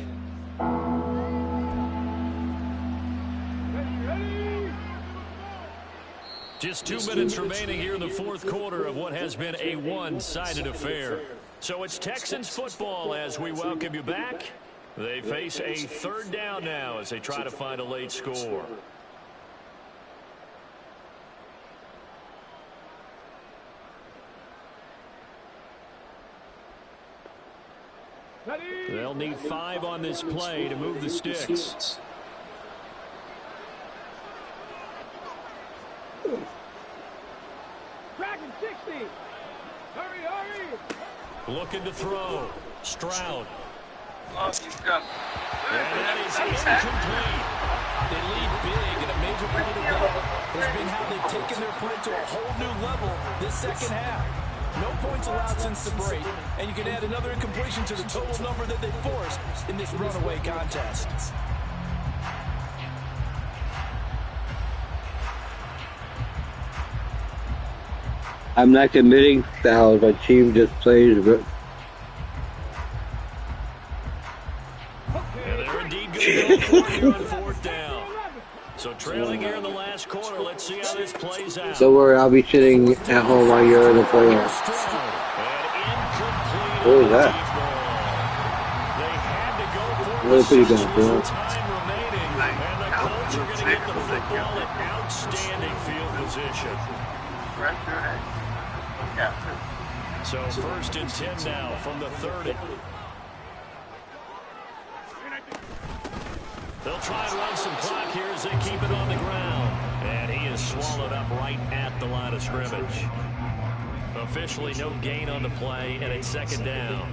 Just 2 minutes remaining here in the 4th quarter of what has been a one-sided affair. So it's Texans football as we welcome you back. They face a 3rd down now as they try to find a late score. They'll need 5 on this play to move the sticks. Dragon 60. Hurry, hurry. Looking to throw. Stroud. Oh, he's got. And that is incomplete. They lead big, and a major part of that has been how they've taken their play to a whole new level this 2nd half. No points allowed since the break, and you can add another incompletion to the total number that they forced in this runaway contest. I'm not committing fouls. My team just plays. And they're indeed going to go for it here on fourth down. So trailing here in the last quarter. Let's see how this plays out. Don't worry, I'll be sitting at home while you're in the playoffs. What was that? They had to go for Really pretty good, bro. Time remaining, and the Colts are going to get the football in outstanding field position. So first and 10 now from the 30. They'll try and run some clock here as they keep it on the ground. And he is swallowed up right at the line of scrimmage. Officially no gain on the play, and it's second down.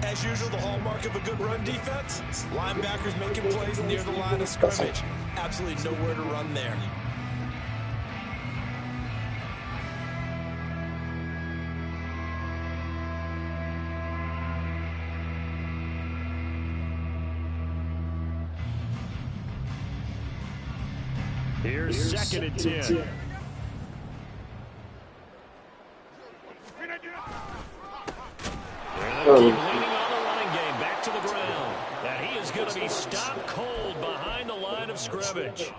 As usual, the hallmark of a good run defense, linebackers making plays near the line of scrimmage. Absolutely nowhere to run there. Here's second and 10. Keep leaning on the running game back to the ground. And he is going to be stopped cold behind the line of scrimmage.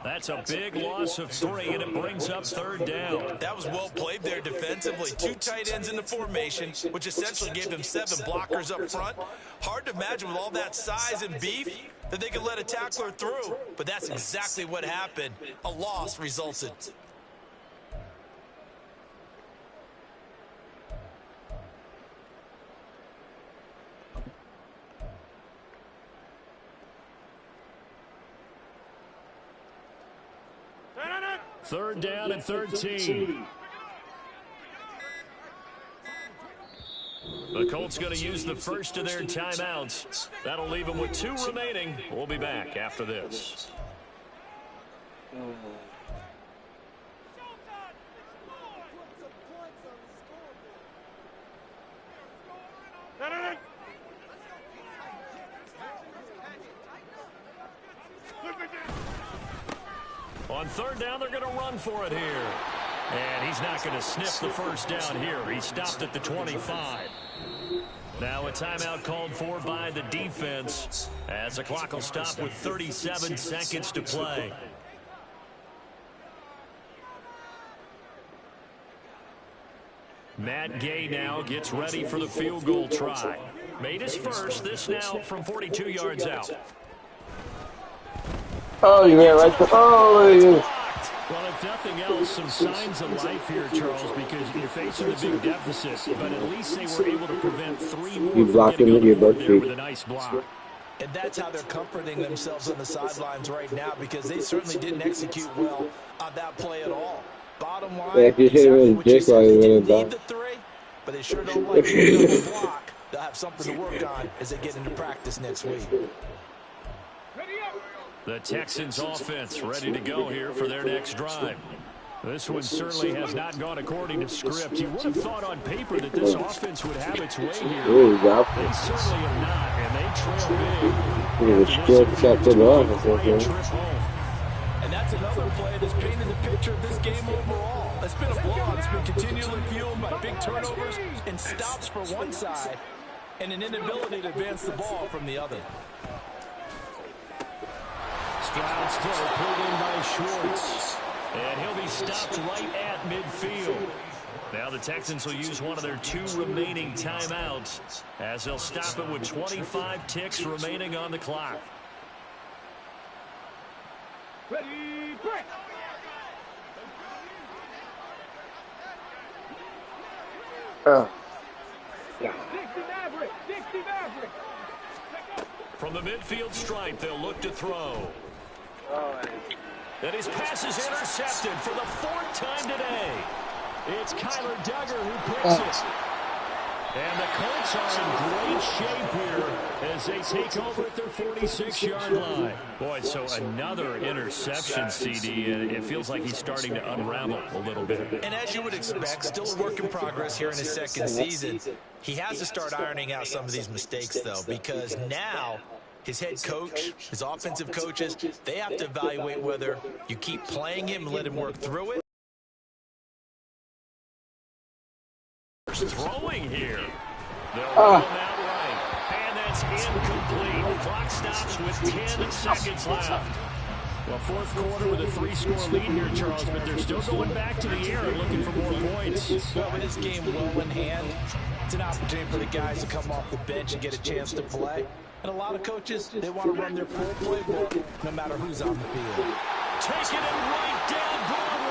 That's a big loss of 3, and it brings up third down. That was well played there defensively. 2 tight ends in the formation, which essentially gave them 7 blockers up front. Hard to imagine with all that size and beef that they could let a tackler through. But that's exactly what happened. A loss resulted. Third down and 13. The Colts going to use the first of their timeouts. That'll leave them with 2 remaining. We'll be back after this. On third down, they're going to run for it here. And he's not going to sniff the first down here. He stopped at the 25. Now a timeout called for by the defense as the clock will stop with 37 seconds to play. Matt Gay now gets ready for the field goal try. Made his first, this now from 42 yards out. Oh, you ran right to. Oh, you. Well, if nothing else, some signs of life here, Charles, because you're facing a big deficit, but at least they were able to prevent 3 more. You blocked him with your butt cheek. With a nice block. And that's how they're comforting themselves on the sidelines right now, because they certainly didn't execute well on that play at all. Bottom line, Yeah, you hit him in the dick while you they went need back. the 3, but they sure don't like the block. They'll have something to work on as they get into practice next week. The Texans offense ready to go here for their next drive. This one certainly has not gone according to script. You would have thought on paper that this offense would have its way here. Ooh, wow. They certainly have not, and they trail big. He was still kept it off. And that's another play that's painted the picture of this game overall. It's been a blowout. It's been continually fueled by big turnovers and stops for one side and an inability to advance the ball from the other. Stroud's throw pulled in by Schwartz. And he'll be stopped right at midfield. Now the Texans will use one of their 2 remaining timeouts as they'll stop it with 25 ticks remaining on the clock. Ready, break! From the midfield stripe, they'll look to throw. And his pass is intercepted for the 4th time today. It's Kyler Duggar who picks it. And the Colts are in great shape here as they take over at their 46-yard line. Boy, so another interception, CD, and it feels like he's starting to unravel a little bit. And as you would expect, still a work in progress here in his 2nd season. He has to start ironing out some of these mistakes, though, because now his head coach, his offensive coaches, they have to evaluate whether you keep playing him and let him work through it, Rodgers throwing here. They'll run him outright. And that's incomplete. The clock stops with 10 seconds left. Well, fourth quarter with a 3-score lead here, Charles, but they're still going back to the air and looking for more points. Well, with this game well in hand, it's an opportunity for the guys to come off the bench and get a chance to play. And a lot of coaches, they want to run their full playbook no matter who's on the field. Taking it right down Broadway.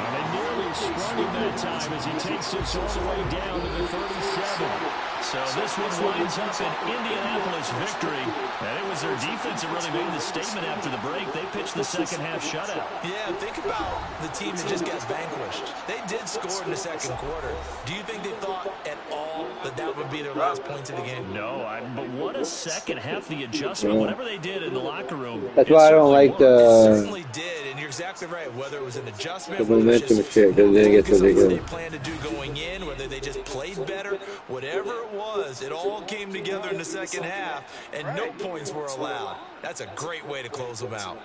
And they nearly sprung him that time as he takes this all the way down to the 37. So this one winds up an Indianapolis victory. And it was their defense that really made the statement after the break. They pitched the second half shutout. Yeah, think about the team that just got vanquished. They did score in the second quarter. Do you think they thought at all that that would be their last points of the game? No, but what a second half, the adjustment, whatever they did in the locker room. That's why I don't like It the certainly did, and you're exactly right. Whether it was an adjustment, the whether it was momentum just shit, because then it gets focus on what they ridiculous. planned to do going in, whether they just played better, whatever it was, it all came together in the second half, and no points were allowed. That's a great way to close them out.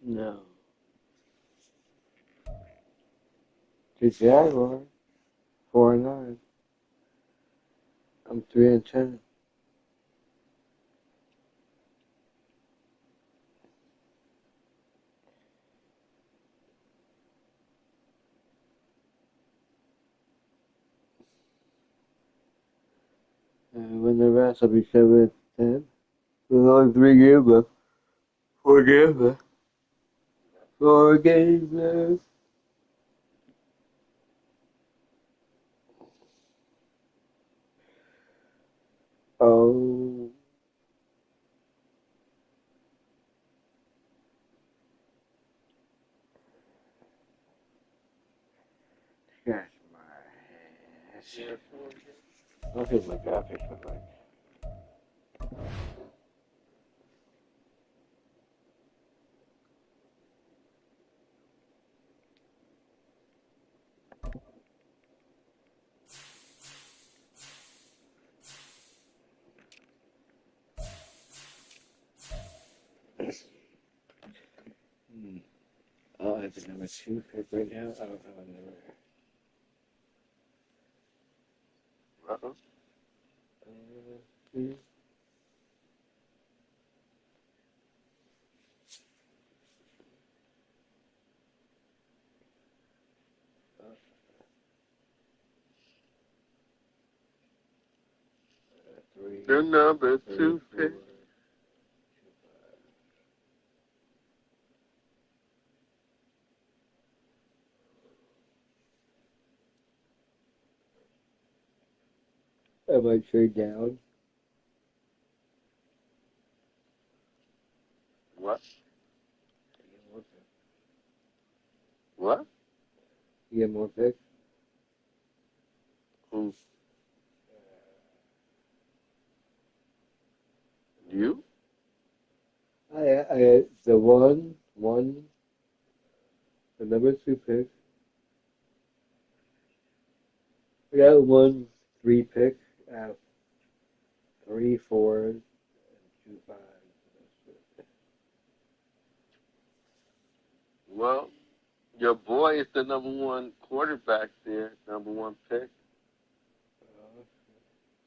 No. The Jaguars, 4-9. I'm 3-10. And when the rest, I'll be 7-10. There's only 3 games left. 4 games left. 4 games left. Oh. Scratch my head. I'll hit my graphics, but like. Oh, have the number 2 pick right now. I don't have a number. Uh-oh. Hmm. The number 2 pick. I might trade down. What? What? You get more picks? Who? You? I got the one, the number 2 pick. I got 1, 3 picks. I have 3 4s and 2 5s. Well, your boy is the number 1 quarterback there, number 1 pick.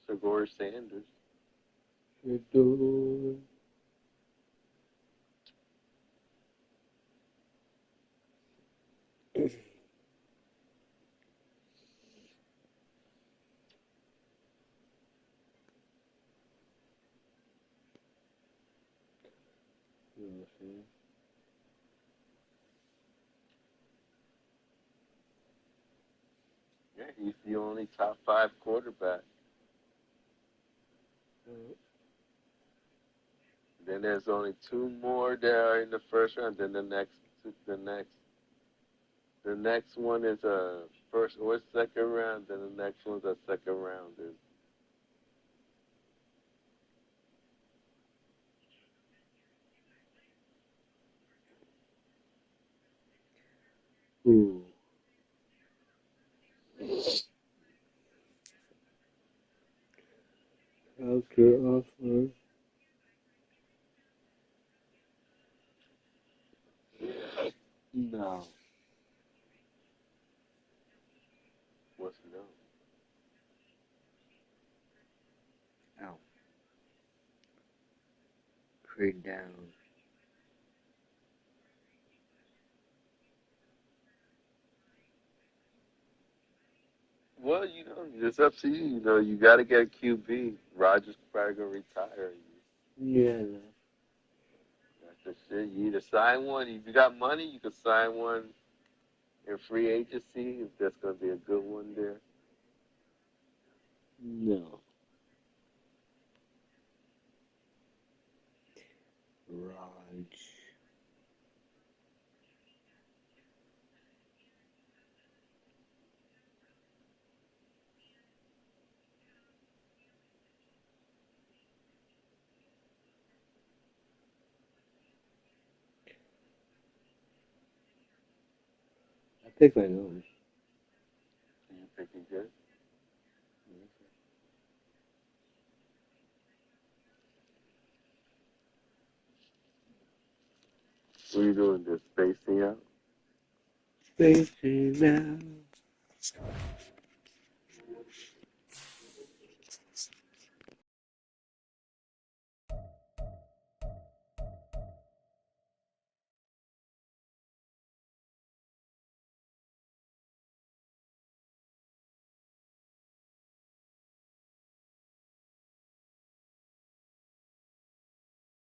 Segura Sanders. You're doing. Yeah, he's the only top 5 quarterback. Then there's only 2 more that are in the first round. Then the next one is a first or second round. Then the next one's a second rounder. Ooh. Okay, offer. No. What's no? Ow. Trade down. Well, it's up to you. You got to get a QB. Rodgers probably gonna retire. Yeah. That's the shit. You either sign one. If you got money, you can sign one in free agency. If that's gonna be a good one there. No. Raj. I think I know. You think he good? What are you doing? Just spacing out? Spacing now.